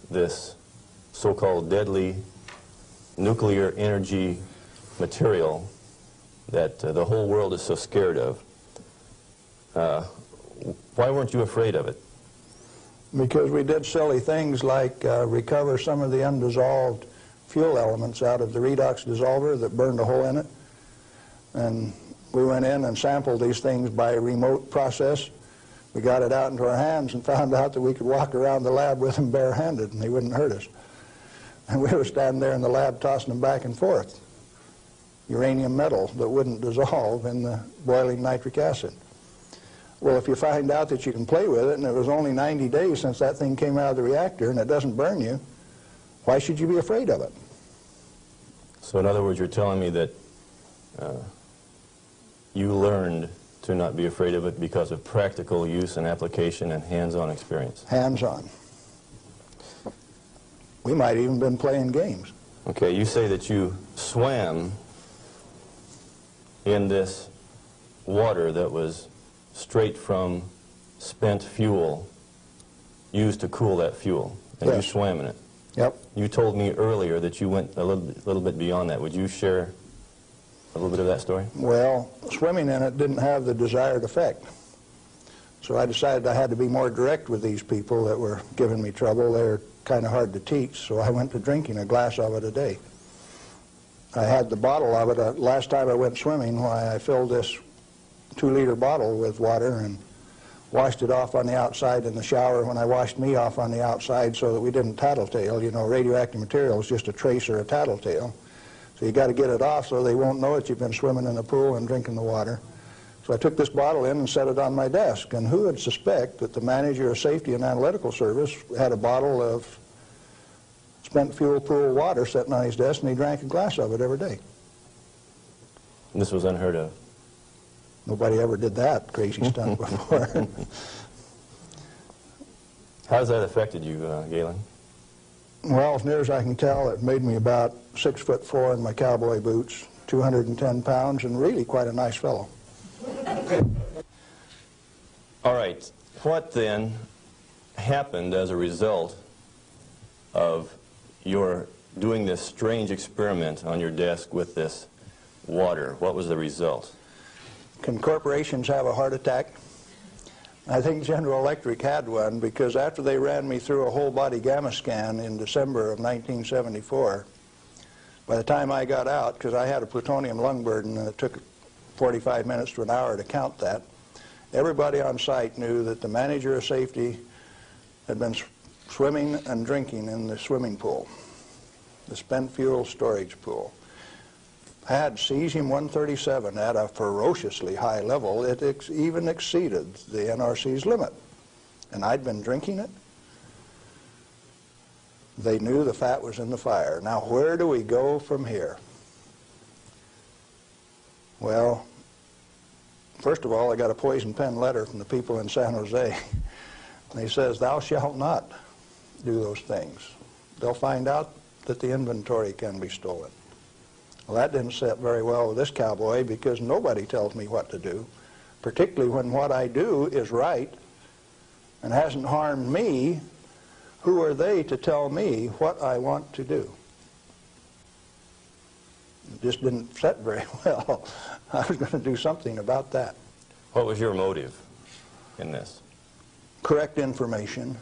this so-called deadly nuclear energy material that the whole world is so scared of. Why weren't you afraid of it? Because we did silly things like recover some of the undissolved fuel elements out of the redox dissolver that burned a hole in it. And we went in and sampled these things by remote process. We got it out into our hands and found out that we could walk around the lab with them barehanded and they wouldn't hurt us. And we were standing there in the lab tossing them back and forth. Uranium metal that wouldn't dissolve in the boiling nitric acid. Well, if you find out that you can play with it, and it was only 90 days since that thing came out of the reactor and it doesn't burn you, why should you be afraid of it? So in other words, you're telling me that you learned to not be afraid of it because of practical use and application and hands-on experience. Hands-on. We might even been playing games. Okay, you say that you swam in this water that was straight from spent fuel used to cool that fuel, and Yes. you swam in it. Yep. You told me earlier that you went a little bit beyond that. Would you share a little bit of that story? Well, swimming in it didn't have the desired effect. So I decided I had to be more direct with these people that were giving me trouble. They're kind of hard to teach, so I went to drinking a glass of it a day. I had the bottle of it. Last time I went swimming, why I filled this 2-liter bottle with water and washed it off on the outside in the shower when I washed me off on the outside so that we didn't tattletale. You know, radioactive material is just a trace or a tattletale. So you got to get it off so they won't know that you've been swimming in the pool and drinking the water. So I took this bottle in and set it on my desk. And who would suspect that the manager of safety and analytical service had a bottle of spent fuel pool water sitting on his desk, and he drank a glass of it every day. And this was unheard of. Nobody ever did that crazy stunt before. How has that affected you, Galen? Well, as near as I can tell, it made me about 6'4" in my cowboy boots, 210 pounds, and really quite a nice fellow. All right. What then happened as a result of your doing this strange experiment on your desk with this water? What was the result? Can corporations have a heart attack? I think General Electric had one, because after they ran me through a whole body gamma scan in December of 1974, by the time I got out, because I had a plutonium lung burden and it took 45 minutes to an hour to count that, everybody on site knew that the manager of safety had been swimming and drinking in the swimming pool, the spent fuel storage pool. Had cesium-137 at a ferociously high level. It even exceeded the NRC's limit. And I'd been drinking it. They knew the fat was in the fire. Now, where do we go from here? Well, first of all, I got a poison pen letter from the people in San Jose. And he says, "Thou shalt not do those things. They'll find out that the inventory can be stolen." Well, that didn't sit very well with this cowboy, because nobody tells me what to do, particularly when what I do is right and hasn't harmed me. Who are they to tell me what I want to do? It just didn't sit very well. I was going to do something about that. What was your motive in this? Correct information.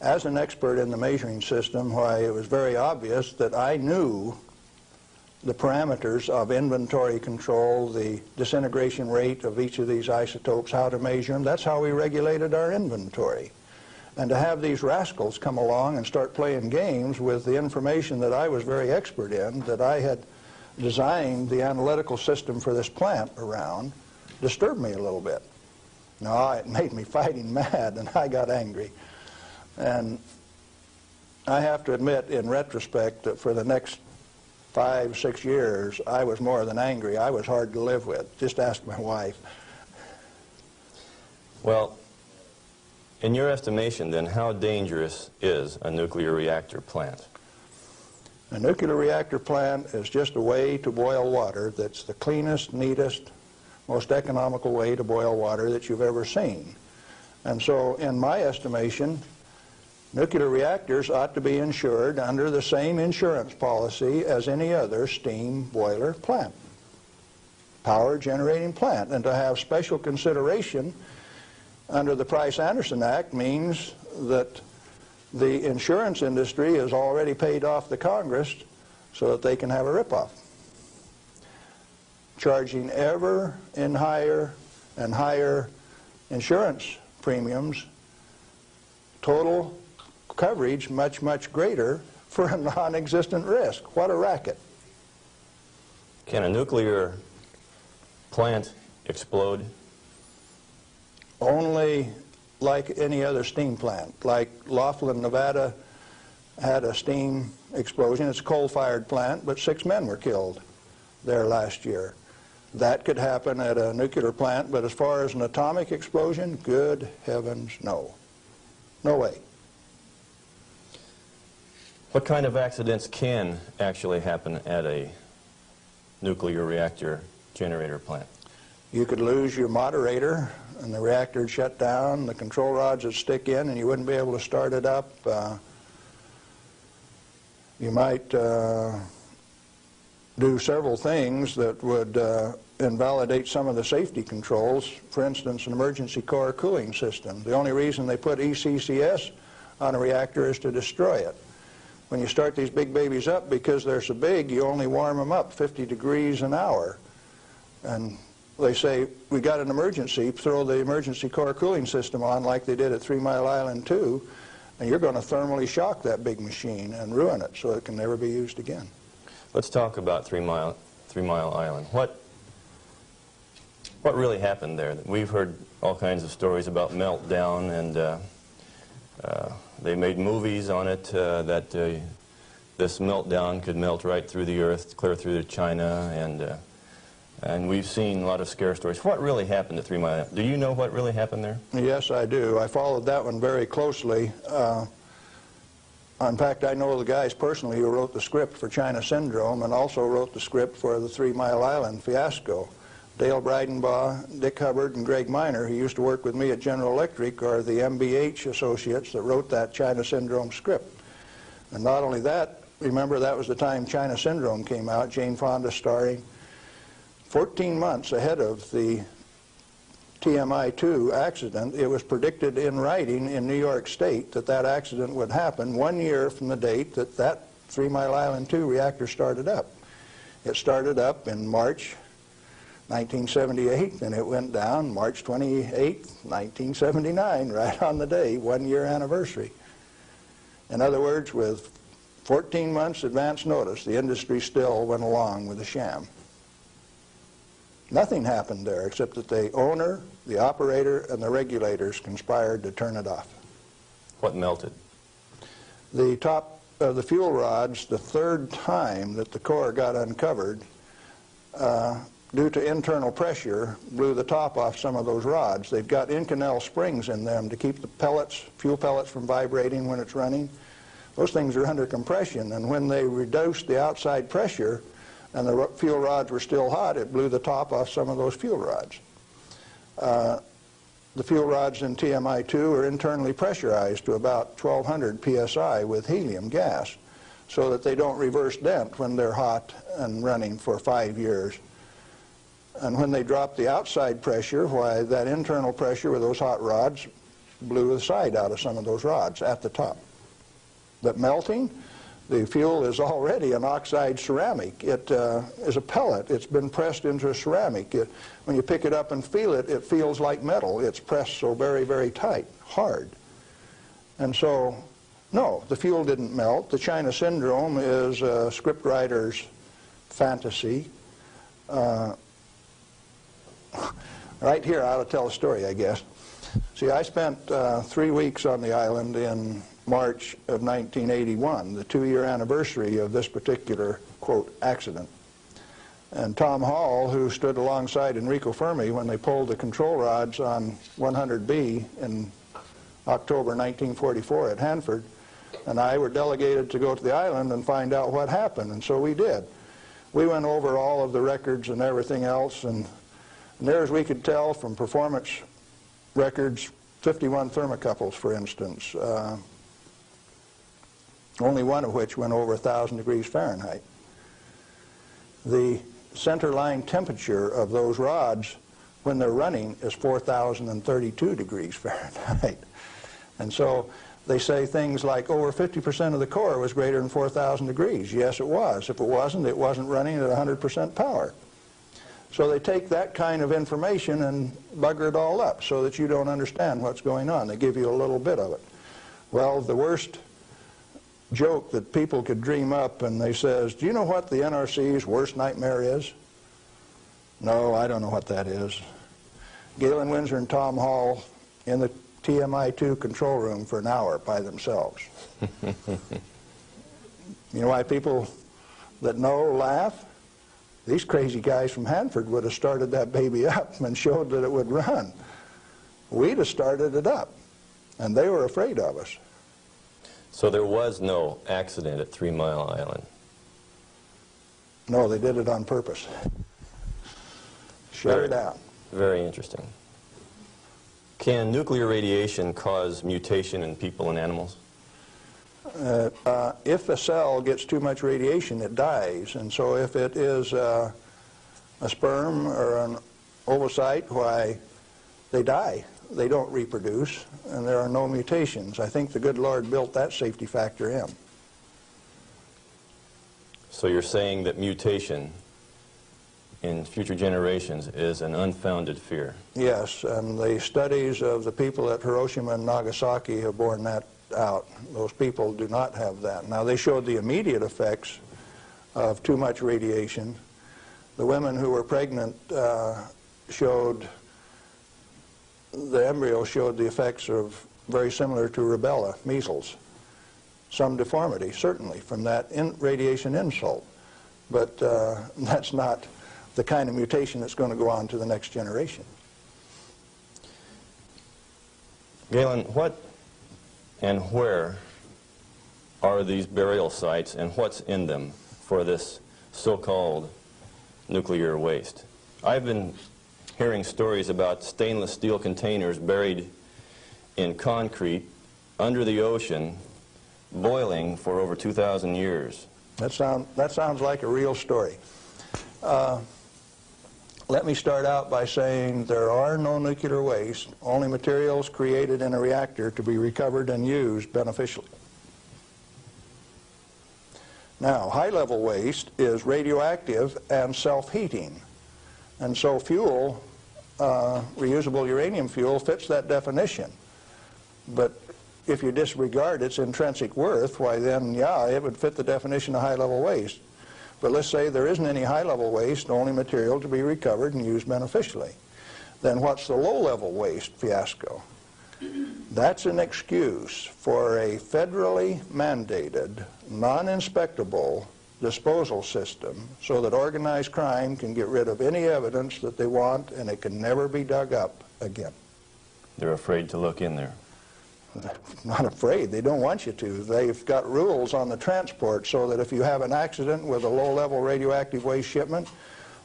As an expert in the measuring system, why, it was very obvious that I knew the parameters of inventory control, the disintegration rate of each of these isotopes, how to measure them. That's how we regulated our inventory. And to have these rascals come along and start playing games with the information that I was very expert in, that I had designed the analytical system for this plant around, disturbed me a little bit. No, it made me fighting mad, and I got angry. And I have to admit, in retrospect, that for the next 5, 6 years, I was more than angry. I was hard to live with. Just ask my wife. Well, in your estimation, then, how dangerous is a nuclear reactor plant? A nuclear reactor plant is just a way to boil water that's the cleanest, neatest, most economical way to boil water that you've ever seen. And so, in my estimation, nuclear reactors ought to be insured under the same insurance policy as any other steam boiler plant, power generating plant. And to have special consideration under the Price-Anderson Act means that the insurance industry has already paid off the Congress so that they can have a ripoff, charging ever in higher and higher insurance premiums, total coverage much, much greater for a non-existent risk. What a racket. Can a nuclear plant explode? Only like any other steam plant. Like Laughlin, Nevada had a steam explosion. It's a coal-fired plant, but 6 men were killed there last year. That could happen at a nuclear plant, but as far as an atomic explosion, good heavens, no. No way. What kind of accidents can actually happen at a nuclear reactor generator plant? You could lose your moderator and the reactor would shut down, the control rods would stick in and you wouldn't be able to start it up. You might do several things that would invalidate some of the safety controls. For instance, an emergency core cooling system. The only reason they put ECCS on a reactor is to destroy it. When you start these big babies up, because they're so big, you only warm them up 50 degrees an hour. And they say, we got an emergency, throw the emergency core cooling system on like they did at 3 Mile Island 2, and you're going to thermally shock that big machine and ruin it so it can never be used again. Let's talk about 3 Mile Island. What really happened there? We've heard all kinds of stories about meltdown, and they made movies on it that this meltdown could melt right through the earth, clear through to China, and we've seen a lot of scare stories. What really happened at 3 Mile Island? Do you know what really happened there? Yes, I do. I followed that one very closely. In fact, I know the guys personally who wrote the script for China Syndrome and also wrote the script for the 3 Mile Island fiasco. Dale Breidenbaugh, Dick Hubbard, and Greg Miner, who used to work with me at General Electric, are the MBH associates that wrote that China Syndrome script. And not only that, remember that was the time China Syndrome came out, Jane Fonda starring. 14 months ahead of the TMI-2 accident, it was predicted in writing in New York State that that accident would happen 1 year from the date that that 3 Mile Island 2 reactor started up. It started up in March 1978, and it went down March 28, 1979, right on the day, 1 year anniversary. In other words, with 14 months advance notice, the industry still went along with the sham. Nothing happened there except that the owner, the operator, and the regulators conspired to turn it off. What melted? The top of the fuel rods, the third time that the core got uncovered, due to internal pressure, blew the top off some of those rods. They've got Inconel springs in them to keep the pellets, fuel pellets, from vibrating when it's running. Those things are under compression, and when they reduced the outside pressure and the fuel rods were still hot, it blew the top off some of those fuel rods. The fuel rods in TMI-2 are internally pressurized to about 1200 psi with helium gas so that they don't reverse dent when they're hot and running for 5 years. And when they drop the outside pressure, why, that internal pressure with those hot rods blew the side out of some of those rods at the top. But melting, the fuel is already an oxide ceramic. It is a pellet. It's been pressed into a ceramic. When you pick it up and feel it, it feels like metal. It's pressed so very, very tight, hard. And so, no, the fuel didn't melt. The China Syndrome is a scriptwriter's fantasy. Right here, I ought to tell a story, I guess. See, I spent 3 weeks on the island in March of 1981, the 2-year anniversary of this particular, quote, accident. And Tom Hall, who stood alongside Enrico Fermi when they pulled the control rods on 100B in October 1944 at Hanford, and I were delegated to go to the island and find out what happened, and so we did. We went over all of the records and everything else, and there, as we could tell from performance records, 51 thermocouples, for instance, only one of which went over 1,000 degrees Fahrenheit. The center line temperature of those rods when they're running is 4,032 degrees Fahrenheit. And so They say things like over 50% of the core was greater than 4,000 degrees. Yes, it was. If it wasn't running at 100% power. So they take that kind of information and bugger it all up so that you don't understand what's going on. They give you a little bit of it. Well, the worst joke that people could dream up, and they says, do you know what the NRC's worst nightmare is? No, I don't know what that is. Galen Winsor and Tom Hall in the TMI-2 control room for an hour by themselves. You know why people that know laugh? These crazy guys from Hanford would have started that baby up and showed that it would run. We'd have started it up, and they were afraid of us. So there was no accident at 3 Mile Island? No, they did it on purpose. Shut it down. Very interesting. Can nuclear radiation cause mutation in people and animals? If a cell gets too much radiation, it dies. And so if it is a sperm or an ovocyte, why, they die. They don't reproduce, and there are no mutations. I think the good Lord built that safety factor in. So you're saying that mutation in future generations is an unfounded fear? Yes, and the studies of the people at Hiroshima and Nagasaki have borne that out. Those people do not have that. Now, they showed the immediate effects of too much radiation. The women who were pregnant showed, the embryo showed the effects of very similar to rubella, measles. Some deformity, certainly, from that radiation insult. But that's not the kind of mutation that's going to go on to the next generation. Galen, what and where are these burial sites, and what's in them for this so-called nuclear waste? I've been hearing stories about stainless steel containers buried in concrete under the ocean, boiling for over 2,000 years. That sounds like a real story. Let me start out by saying there are no nuclear waste, only materials created in a reactor to be recovered and used beneficially. Now, high-level waste is radioactive and self-heating. And so fuel, reusable uranium fuel, fits that definition. But if you disregard its intrinsic worth, why then, yeah, it would fit the definition of high-level waste. But let's say there isn't any high-level waste, only material to be recovered and used beneficially. Then what's the low-level waste fiasco? That's an excuse for a federally mandated, non-inspectable disposal system so that organized crime can get rid of any evidence that they want, and it can never be dug up again. They're afraid to look in there. Not afraid. They don't want you to. They've got rules on the transport so that if you have an accident with a low-level radioactive waste shipment,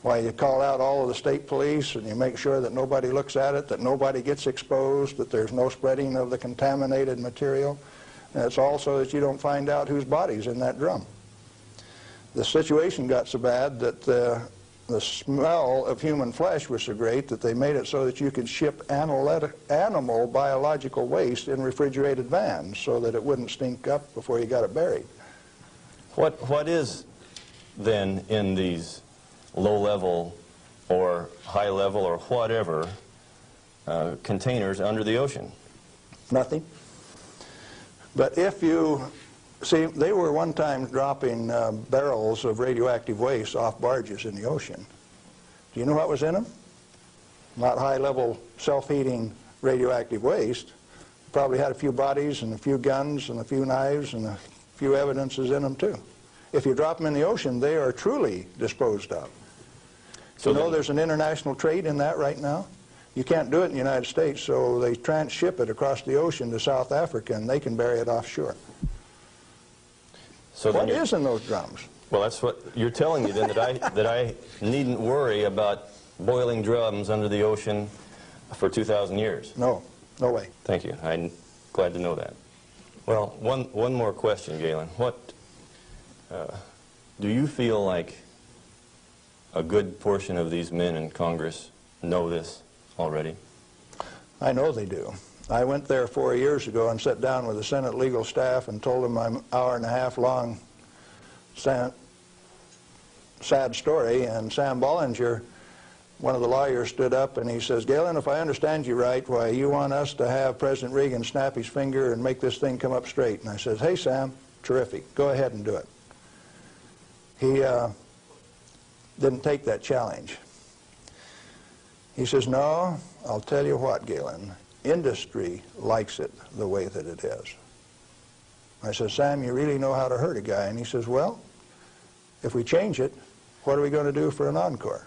why, you call out all of the state police and you make sure that nobody looks at it, that nobody gets exposed, that there's no spreading of the contaminated material. And it's also that you don't find out whose body's in that drum. The situation got so bad that the smell of human flesh was so great that they made it so that you could ship animal biological waste in refrigerated vans so that it wouldn't stink up before you got it buried. What is then in these low-level or high-level or whatever containers under the ocean? Nothing. But if you see, they were one time dropping barrels of radioactive waste off barges in the ocean. Do you know what was in them? Not high-level self-heating radioactive waste. Probably had a few bodies and a few guns and a few knives and a few evidences in them too. If you drop them in the ocean, they are truly disposed of. So you know there's an international trade in that right now? You can't do it in the United States, so they transship it across the ocean to South Africa, and they can bury it offshore. So what is in those drums? Well, that's what you're telling me then, that I needn't worry about boiling drums under the ocean for 2,000 years. No, no way. Thank you. I'm glad to know that. Well, one more question, Galen. What do you feel like a good portion of these men in Congress know this already? I know they do. I went there 4 years ago and sat down with the Senate legal staff and told them my hour-and-a-half long sad story, and Sam Bollinger, one of the lawyers, stood up and he says, "Galen, if I understand you right, why, you want us to have President Reagan snap his finger and make this thing come up straight." And I says, "Hey, Sam, terrific. Go ahead and do it." He didn't take that challenge. He says, "No, I'll tell you what, Galen, industry likes it the way that it is." I said, "Sam, you really know how to hurt a guy." And he says, "Well, if we change it, what are we going to do for an encore?"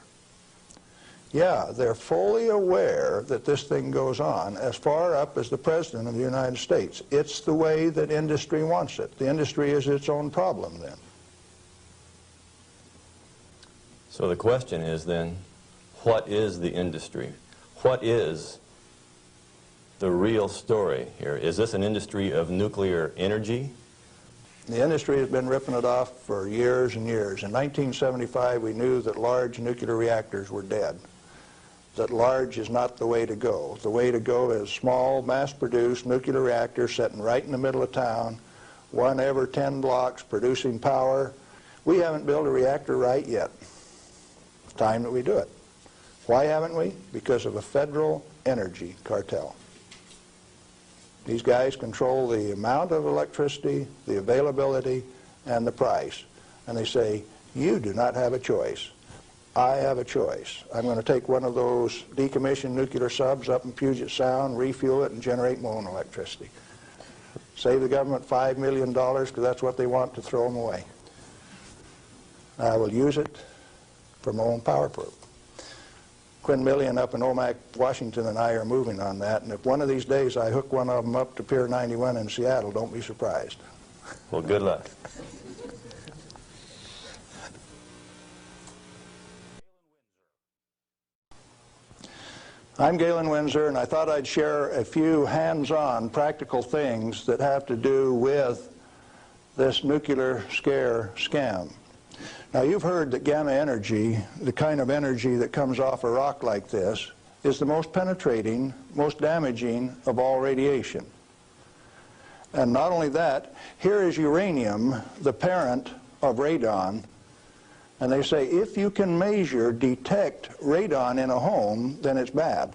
Yeah, they're fully aware that this thing goes on as far up as the President of the United States. It's the way that industry wants it. The industry is its own problem then. So the question is then, what is the industry? What is the real story here? Is this an industry of nuclear energy? The industry has been ripping it off for years and years. In 1975, we knew that large nuclear reactors were dead, that large is not the way to go. The way to go is small, mass-produced nuclear reactors sitting right in the middle of town, one every 10 blocks, producing power. We haven't built a reactor right yet. It's time that we do it. Why haven't we? Because of a federal energy cartel. These guys control the amount of electricity, the availability, and the price. And they say, you do not have a choice. I have a choice. I'm going to take one of those decommissioned nuclear subs up in Puget Sound, refuel it, and generate my own electricity. Save the government $5 million because that's what they want to throw them away. I will use it for my own power plant. Quinn Millian up in Omak, Washington, and I are moving on that, and if one of these days I hook one of them up to Pier 91 in Seattle, don't be surprised. Well, good luck. I'm Galen Winsor, and I thought I'd share a few hands-on practical things that have to do with this nuclear scare scam. Now, you've heard that gamma energy, the kind of energy that comes off a rock like this, is the most penetrating, most damaging of all radiation. And not only that, here is uranium, the parent of radon, and they say if you can measure, detect radon in a home, then it's bad.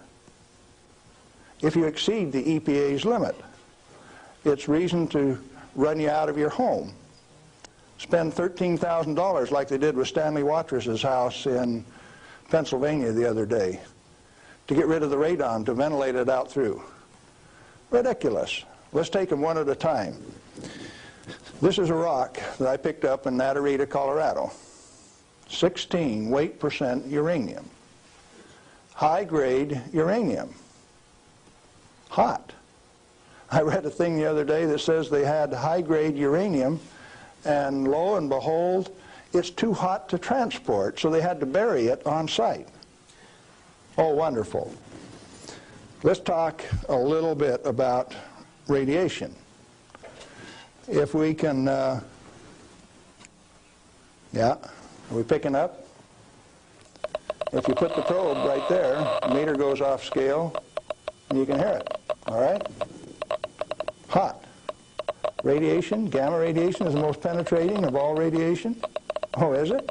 If you exceed the EPA's limit, it's reason to run you out of your home. Spend $13,000 like they did with Stanley Watrous' house in Pennsylvania the other day to get rid of the radon, to ventilate it out through. Ridiculous. Let's take them one at a time. This is a rock that I picked up in Natarita, Colorado. 16 weight % uranium. High-grade uranium. Hot. I read a thing the other day that says they had high-grade uranium, and lo and behold, it's too hot to transport, so they had to bury it on site. Oh, wonderful. Let's talk a little bit about radiation. If we can, yeah, are we picking up? If you put the probe right there, the meter goes off scale, and you can hear it, all right? Hot. Radiation, gamma radiation, is the most penetrating of all radiation. Oh, is it?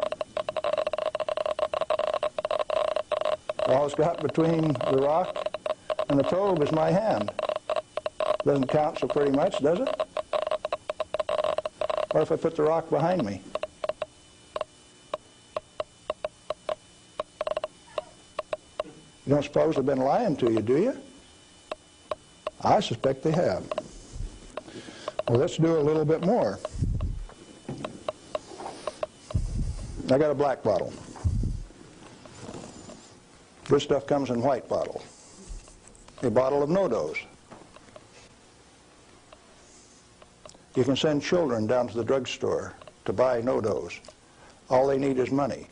All it's got between the rock and the probe is my hand. Doesn't count so pretty much, does it? What if I put the rock behind me? You don't suppose they've been lying to you, do you? I suspect they have. Well, let's do a little bit more. I got a black bottle. This stuff comes in white bottle. A bottle of no-dose. You can send children down to the drugstore to buy no-dose. All they need is money.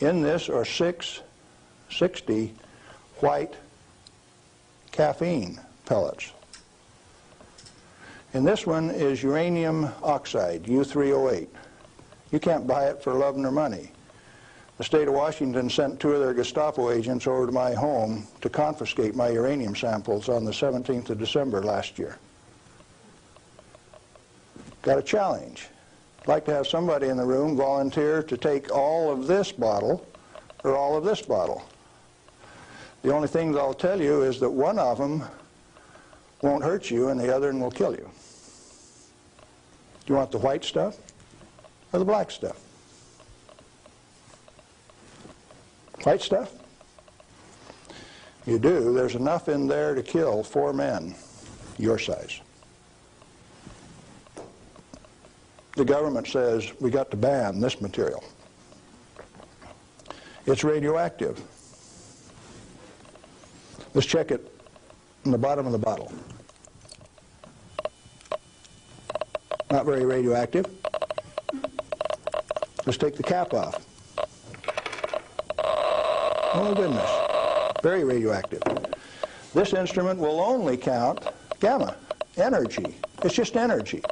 In this are 660 white caffeine pellets. And this one is uranium oxide, U3O8. You can't buy it for love nor money. the state of Washington sent 2 of their Gestapo agents over to my home to confiscate my uranium samples on the 17th of December last year. Got a challenge. I'd like to have somebody in the room volunteer to take all of this bottle or all of this bottle. The only thing I'll tell you is that one of them won't hurt you and the other one will kill you. Do you want the white stuff or the black stuff? White stuff? You do. There's enough in there to kill 4 men your size. The government says we got to ban this material. It's radioactive. Let's check it in the bottom of the bottle. Not very radioactive. Let's take the cap off. Oh goodness, very radioactive. This instrument will only count gamma, energy. It's just energy.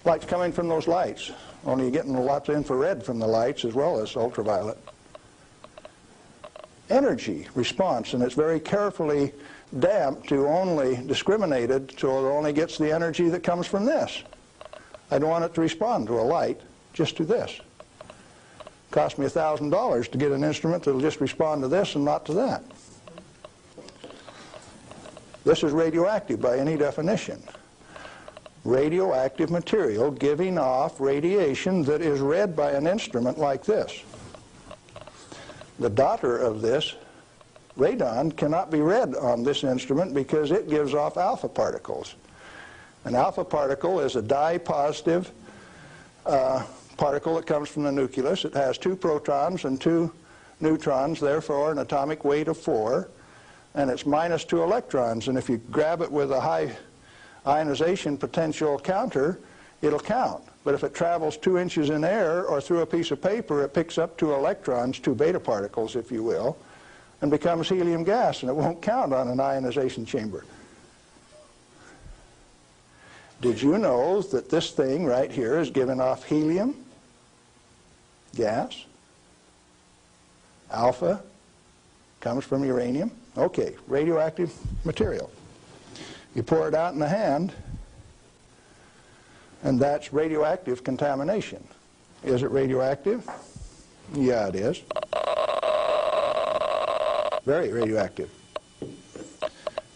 Light's coming from those lights, only you're getting lots of infrared from the lights as well as ultraviolet. Energy response, and it's very carefully damped to only discriminated so it only gets the energy that comes from this. I don't want it to respond to a light, just to this. Cost me $1,000 to get an instrument that will just respond to this and not to that. This is radioactive by any definition. Radioactive material giving off radiation that is read by an instrument like this. The daughter of this, radon, cannot be read on this instrument because it gives off alpha particles. An alpha particle is a dye-positive particle that comes from the nucleus. It has 2 protons and 2 neutrons, therefore an atomic weight of 4, and it's minus 2 electrons. And if you grab it with a high ionization potential counter, it'll count. But if it travels 2 inches in air or through a piece of paper, it picks up 2 electrons, 2 beta particles, if you will, and becomes helium gas, and it won't count on an ionization chamber. Did you know that this thing right here is giving off helium gas? Alpha comes from uranium. Okay, radioactive material. You pour it out in the hand, and that's radioactive contamination. Is it radioactive? Yeah, it is. Very radioactive.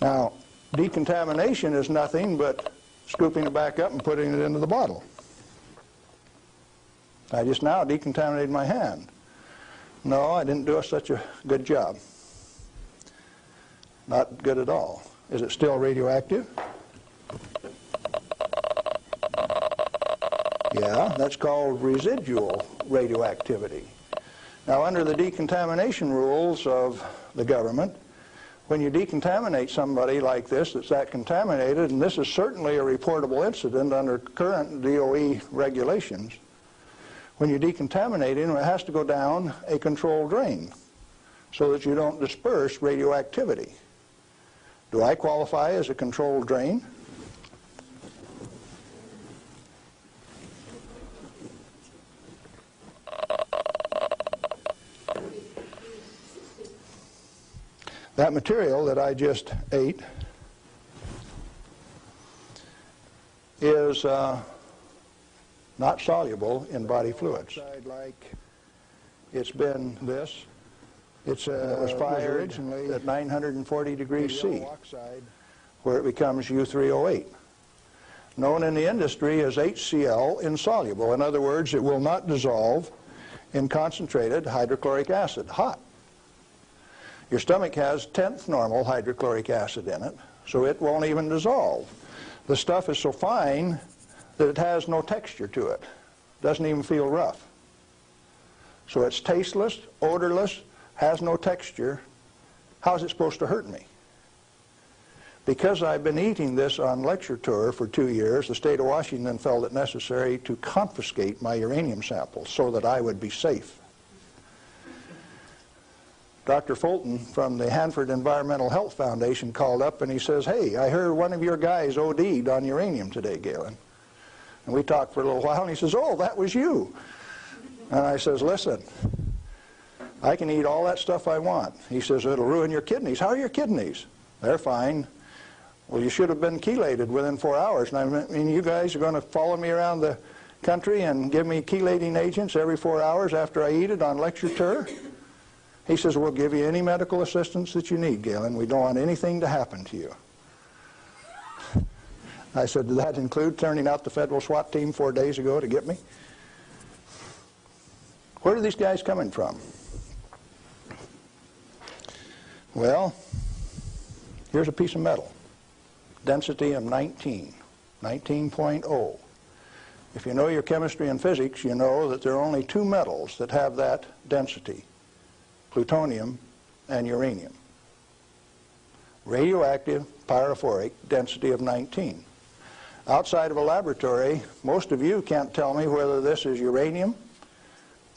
Now, decontamination is nothing but scooping it back up and putting it into the bottle. I just now decontaminated my hand. No, I didn't do such a good job. Not good at all. Is it still radioactive? Yeah, that's called residual radioactivity. Now, under the decontamination rules of the government, when you decontaminate somebody like this that's that contaminated, and this is certainly a reportable incident under current DOE regulations, when you decontaminate him, it has to go down a controlled drain so that you don't disperse radioactivity. Do I qualify as a controlled drain? That material that I just ate is not soluble in body fluids. Like it's been this. It was fired originally at 940 degrees C, where it becomes U3O8. Known in the industry as HCl insoluble. In other words, it will not dissolve in concentrated hydrochloric acid, hot. Your stomach has 10th normal hydrochloric acid in it, so it won't even dissolve. The stuff is so fine that it has no texture to it. Doesn't even feel rough. So it's tasteless, odorless, has no texture. How's it supposed to hurt me? Because I've been eating this on lecture tour for 2 years, the state of Washington felt it necessary to confiscate my uranium samples so that I would be safe. Dr. Fulton from the Hanford Environmental Health Foundation called up and he says, "Hey, I heard one of your guys OD'd on uranium today, Galen." And we talked for a little while and he says, "Oh, that was you." And I says, "Listen, I can eat all that stuff I want. He says, it'll ruin your kidneys. How are your kidneys? They're fine. Well, you should have been chelated within 4 hours. And I mean, you guys are going to follow me around the country and give me chelating agents every 4 hours after I eat it on lecture tour? He says, we'll give you any medical assistance that you need, Galen. We don't want anything to happen to you. I said, did that include turning out the federal SWAT team 4 days ago to get me? Where are these guys coming from? Well, here's a piece of metal. Density of 19.0. If you know your chemistry and physics, you know that there are only two metals that have that density: plutonium and uranium. Radioactive, pyrophoric, density of 19. Outside of a laboratory, most of you can't tell me whether this is uranium,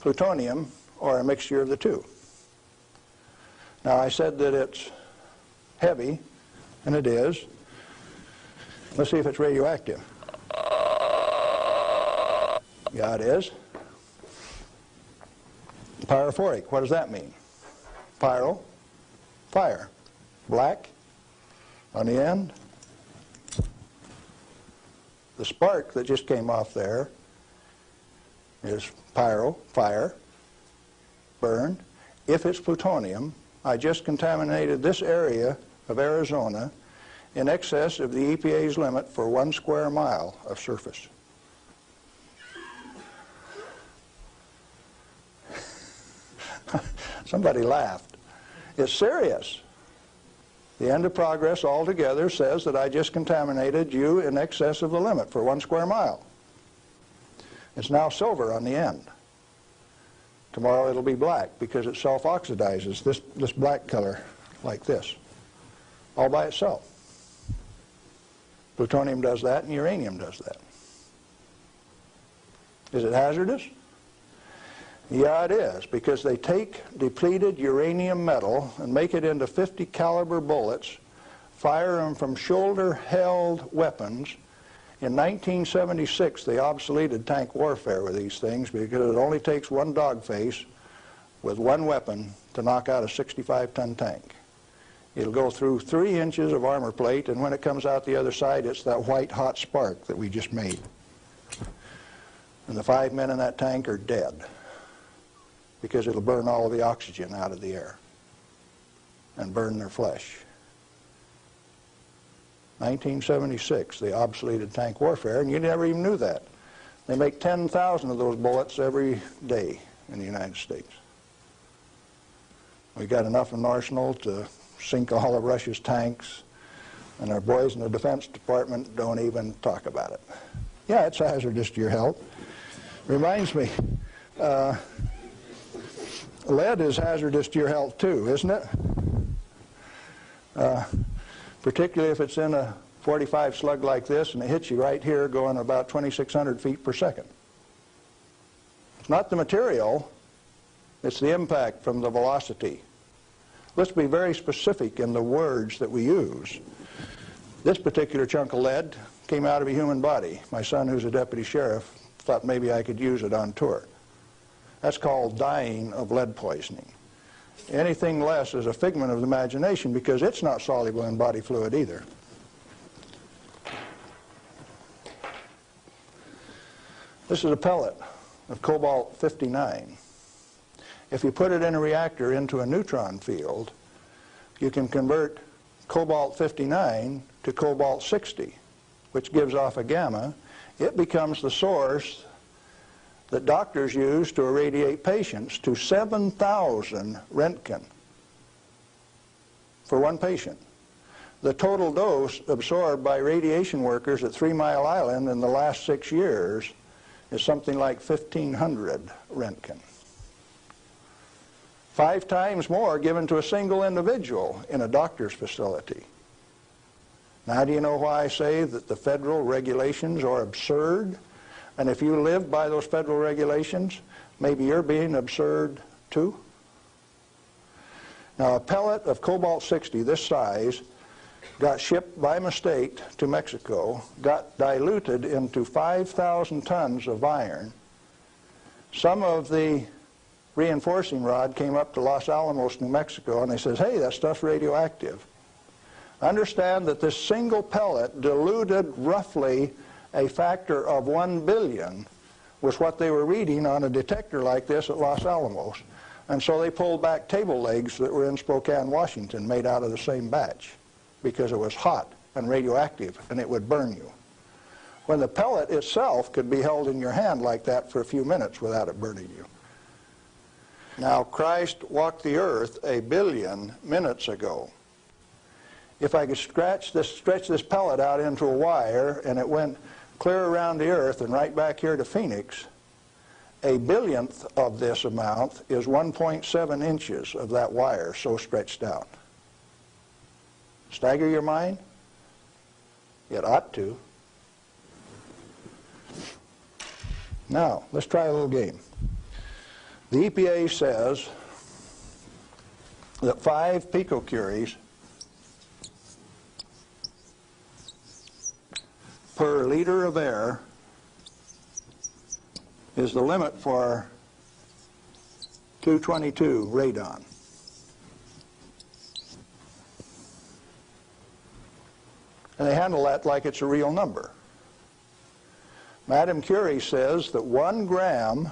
plutonium, or a mixture of the two. Now, I said that it's heavy, and it is. Let's see if it's radioactive. Yeah, it is. Pyrophoric, what does that mean? Pyro, fire. Black on the end. The spark that just came off there is pyro, fire, burn. If it's plutonium, I just contaminated this area of Arizona in excess of the EPA's limit for 1 square mile of surface. Somebody laughed. It's serious. The end of progress altogether says that I just contaminated you in excess of the limit for 1 square mile. It's now silver on the end. Tomorrow it'll be black because it self-oxidizes, this black color, like this, all by itself. Plutonium does that and uranium does that. Is it hazardous? Yeah, it is, because they take depleted uranium metal and make it into 50 caliber bullets, fire them from shoulder-held weapons. In 1976, they obsoleted tank warfare with these things because it only takes one dog face with one weapon to knock out a 65-ton tank. It'll go through 3 inches of armor plate, and when it comes out the other side, it's that white hot spark that we just made. And the 5 men in that tank are dead, because it'll burn all of the oxygen out of the air and burn their flesh. 1976, they obsoleted tank warfare, and you never even knew that. They make 10,000 of those bullets every day in the United States. We got enough in arsenal to sink all of Russia's tanks, and our boys in the Defense Department don't even talk about it. Yeah, it's hazardous to your health. Reminds me, lead is hazardous to your health too, isn't it? Particularly if it's in a 45 slug like this and it hits you right here going about 2,600 feet per second. It's not the material, it's the impact from the velocity. Let's be very specific in the words that we use. This particular chunk of lead came out of a human body. My son, who's a deputy sheriff, thought maybe I could use it on tour. That's called dying of lead poisoning. Anything less is a figment of the imagination because it's not soluble in body fluid either. This is a pellet of cobalt-59. If you put it in a reactor into a neutron field, you can convert cobalt-59 to cobalt-60, which gives off a gamma. It becomes the source that doctors use to irradiate patients to 7,000 Roentgen for one patient. The total dose absorbed by radiation workers at 3 Mile Island in the last 6 years is something like 1,500 Roentgen. 5 times more given to a single individual in a doctor's facility. Now, do you know why I say that the federal regulations are absurd? And if you live by those federal regulations, maybe you're being absurd too? Now, a pellet of cobalt-60 this size got shipped by mistake to Mexico, got diluted into 5,000 tons of iron. Some of the reinforcing rod came up to Los Alamos, New Mexico, and they says, hey, that stuff's radioactive. Understand that this single pellet diluted roughly a factor of 1 billion was what they were reading on a detector like this at Los Alamos. And so they pulled back table legs that were in Spokane, Washington, made out of the same batch, because it was hot and radioactive and it would burn you. When the pellet itself could be held in your hand like that for a few minutes without it burning you. Now, Christ walked the earth 1 billion minutes ago. If I could stretch this pellet out into a wire and it went clear around the earth and right back here to Phoenix, 1 billionth of this amount is 1.7 inches of that wire so stretched out. Stagger your mind? It ought to. Now, let's try a little game. The EPA says that 5 picocuries per liter of air is the limit for 222 radon. And they handle that like it's a real number. Madame Curie says that 1 gram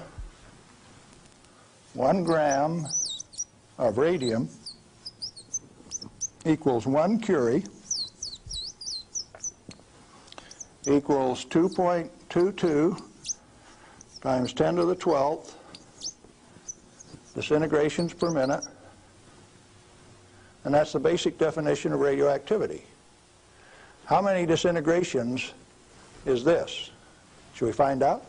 of radium equals 1 curie equals 2.22 times 10 to the 12th disintegrations per minute, and that's the basic definition of radioactivity. How many disintegrations is this? Should we find out?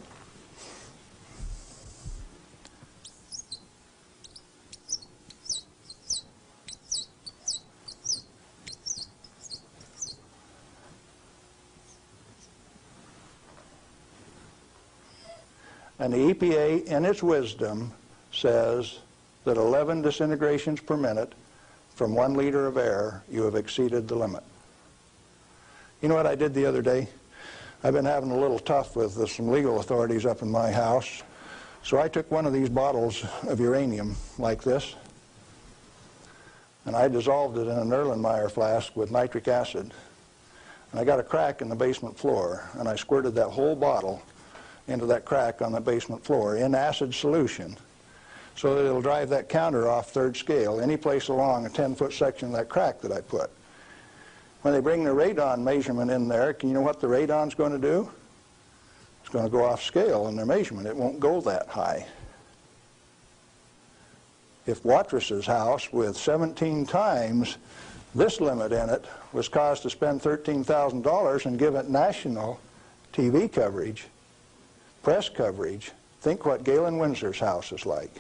And the EPA, in its wisdom, says that 11 disintegrations per minute from 1 liter of air, you have exceeded the limit. You know what I did the other day? I've been having a little tough with some legal authorities up in my house. So I took one of these bottles of uranium like this, and I dissolved it in an Erlenmeyer flask with nitric acid. And I got a crack in the basement floor, and I squirted that whole bottle into that crack on the basement floor in acid solution so that it'll drive that counter off 3rd scale any place along a 10-foot section of that crack that I put. When they bring the radon measurement in there, you know what the radon's going to do? It's going to go off scale in their measurement. It won't go that high. If Watrous' house with 17 times this limit in it was caused to spend $13,000 and give it national TV coverage, press coverage, think what Galen Winsor's house is like.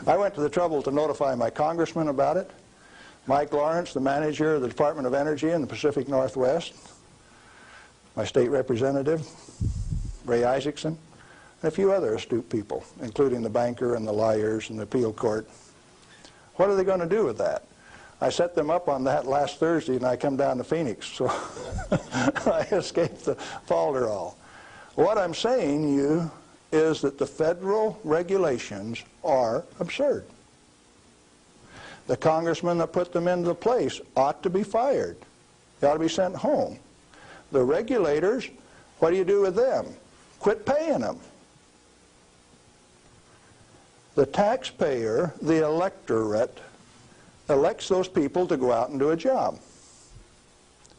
I went to the trouble to notify my congressman about it. Mike Lawrence, the manager of the Department of Energy in the Pacific Northwest, my state representative, Ray Isaacson, and a few other astute people, including the banker and the lawyers and the appeal court. What are they going to do with that? I set them up on that last Thursday, and I come down to Phoenix, so I escaped the falderall. What I'm saying to you is that the federal regulations are absurd. The congressman that put them into place ought to be fired. They ought to be sent home. The regulators, what do you do with them? Quit paying them. The taxpayer, the electorate, elects those people to go out and do a job.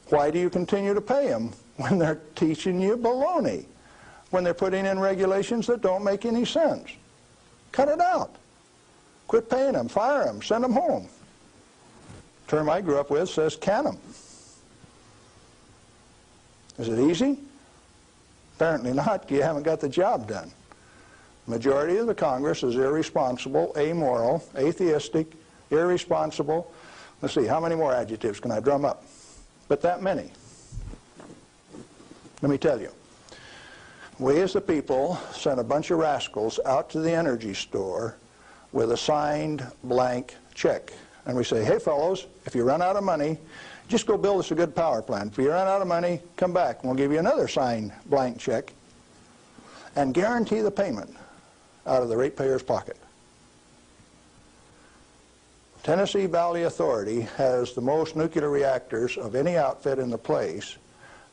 Why do you continue to pay them when they're teaching you baloney? When they're putting in regulations that don't make any sense? Cut it out. Quit paying them, fire them, send them home. The term I grew up with says can them. Is it easy? Apparently not. You haven't got the job done. The majority of the Congress is irresponsible, amoral, atheistic, irresponsible. Let's see, how many more adjectives can I drum up? But that many. Let me tell you. We as the people sent a bunch of rascals out to the energy store with a signed blank check. And we say, hey fellows, if you run out of money, just go build us a good power plant. If you run out of money, come back and we'll give you another signed blank check and guarantee the payment out of the ratepayer's pocket. Tennessee Valley Authority has the most nuclear reactors of any outfit in the place.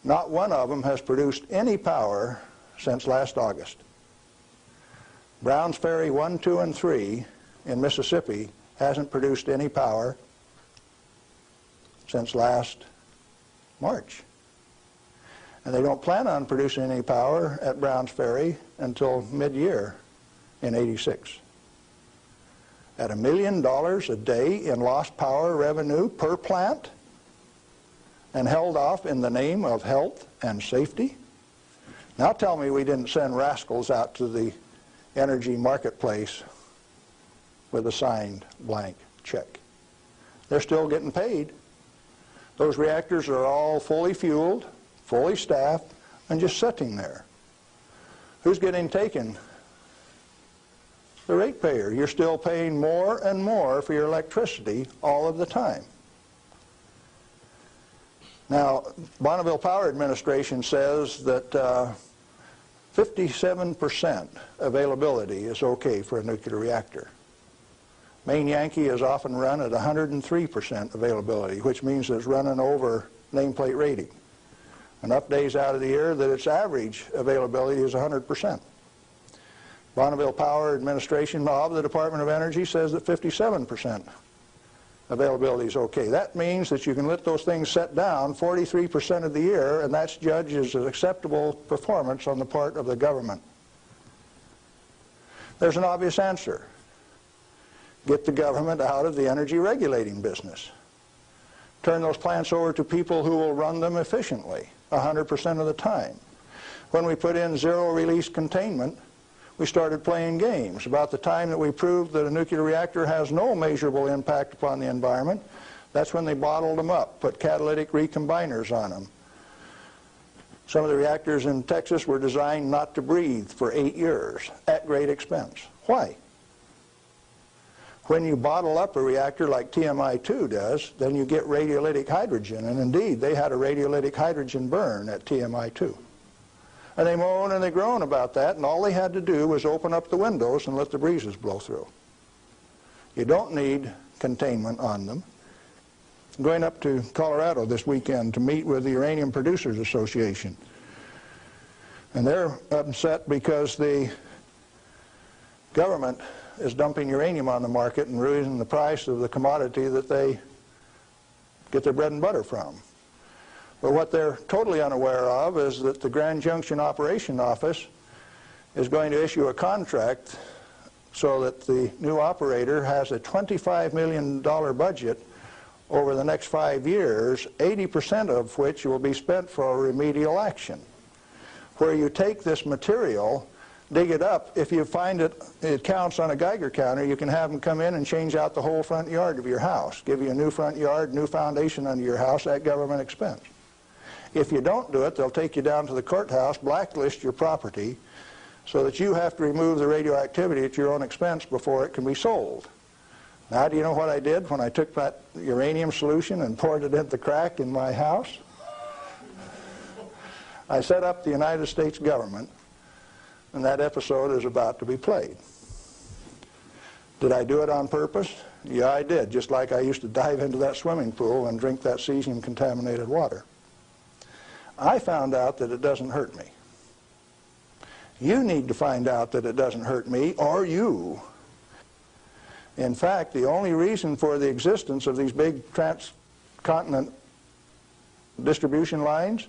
Not one of them has produced any power since last August. Browns Ferry 1, 2, and 3 in Mississippi hasn't produced any power since last March. And they don't plan on producing any power at Browns Ferry until mid-year in '86. At $1 million a day in lost power revenue per plant, and held off in the name of health and safety? Now tell me we didn't send rascals out to the energy marketplace with a signed blank check. They're still getting paid. Those reactors are all fully fueled, fully staffed, and just sitting there. Who's getting taken? The ratepayer. You're still paying more and more for your electricity all of the time. Now, Bonneville Power Administration says that 57% availability is okay for a nuclear reactor. Maine Yankee is often run at 103% availability, which means it's running over nameplate rating. Enough days out of the year that its average availability is 100%. Bonneville Power Administration of the Department of Energy says that 57% availability is okay. That means that you can let those things set down 43% of the year, and that's judged as an acceptable performance on the part of the government. There's an obvious answer. Get the government out of the energy regulating business. Turn those plants over to people who will run them efficiently 100% of the time. When we put in zero-release containment, we started playing games. About the time that we proved that a nuclear reactor has no measurable impact upon the environment, that's when they bottled them up, put catalytic recombiners on them. Some of the reactors in Texas were designed not to breathe for 8 years at great expense. Why? When you bottle up a reactor like TMI-2 does, then you get radiolytic hydrogen, and indeed they had a radiolytic hydrogen burn at TMI-2. And they moan and they groan about that, and all they had to do was open up the windows and let the breezes blow through. You don't need containment on them. I'm going up to Colorado this weekend to meet with the Uranium Producers Association. And they're upset because the government is dumping uranium on the market and raising the price of the commodity that they get their bread and butter from. But what they're totally unaware of is that the Grand Junction Operation Office is going to issue a contract so that the new operator has a $25 million budget over the next 5 years, 80% of which will be spent for remedial action. Where you take this material, dig it up, if you find it counts on a Geiger counter, you can have them come in and change out the whole front yard of your house, give you a new front yard, new foundation under your house at government expense. If you don't do it, they'll take you down to the courthouse, blacklist your property, so that you have to remove the radioactivity at your own expense before it can be sold. Now, do you know what I did when I took that uranium solution and poured it into the crack in my house? I set up the United States government, and that episode is about to be played. Did I do it on purpose? Yeah, I did, just like I used to dive into that swimming pool and drink that cesium-contaminated water. I found out that it doesn't hurt me. You need to find out that it doesn't hurt me, or you. In fact, the only reason for the existence of these big transcontinent distribution lines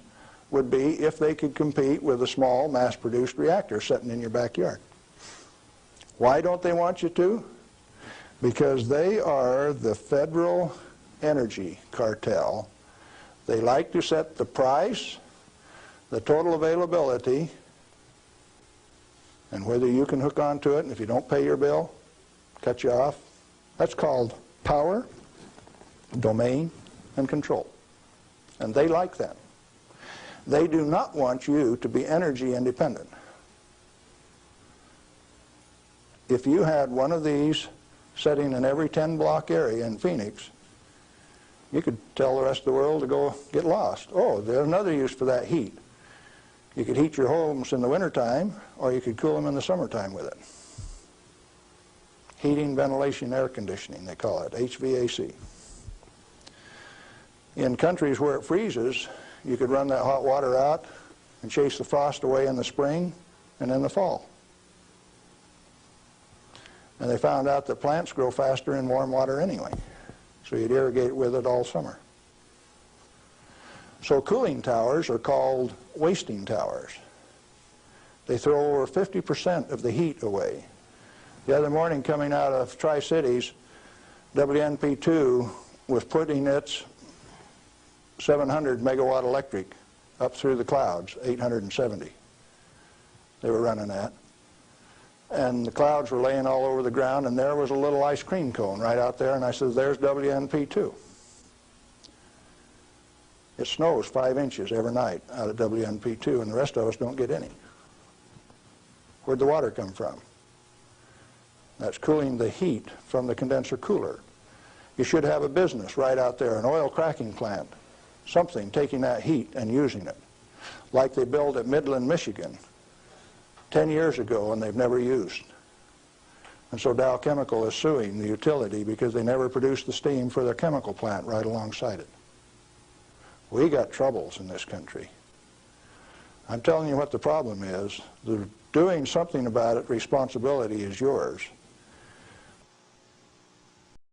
would be if they could compete with a small mass-produced reactor sitting in your backyard. Why don't they want you to? Because they are the federal energy cartel. They like to set the price, the total availability, and whether you can hook onto it, and if you don't pay your bill, cut you off. That's called power, domain, and control. And they like that. They do not want you to be energy independent. If you had one of these sitting in every 10-block area in Phoenix, you could tell the rest of the world to go get lost. Oh, there's another use for that heat. You could heat your homes in the wintertime, or you could cool them in the summertime with it. heating, ventilation, air conditioning, they call it, HVAC. In countries where it freezes, you could run that hot water out and chase the frost away in the spring and in the fall. And they found out that plants grow faster in warm water anyway, so you'd irrigate with it all summer. So cooling towers are called wasting towers. They throw over 50% of the heat away. The other morning, coming out of Tri-Cities, WNP2 was putting its 700 megawatt electric up through the clouds, 870 they were running at. And the clouds were laying all over the ground, and there was a little ice cream cone right out there, and I said, there's WNP2. It snows 5 inches every night out at WNP2, and the rest of us don't get any. Where'd the water come from? That's cooling the heat from the condenser cooler. You should have a business right out there, an oil cracking plant, something taking that heat and using it, like they built at Midland, Michigan 10 years ago and they've never used. And so Dow Chemical is suing the utility because they never produced the steam for their chemical plant right alongside it. We got troubles in this country. I'm telling you what the problem is. Doing something about it, responsibility is yours.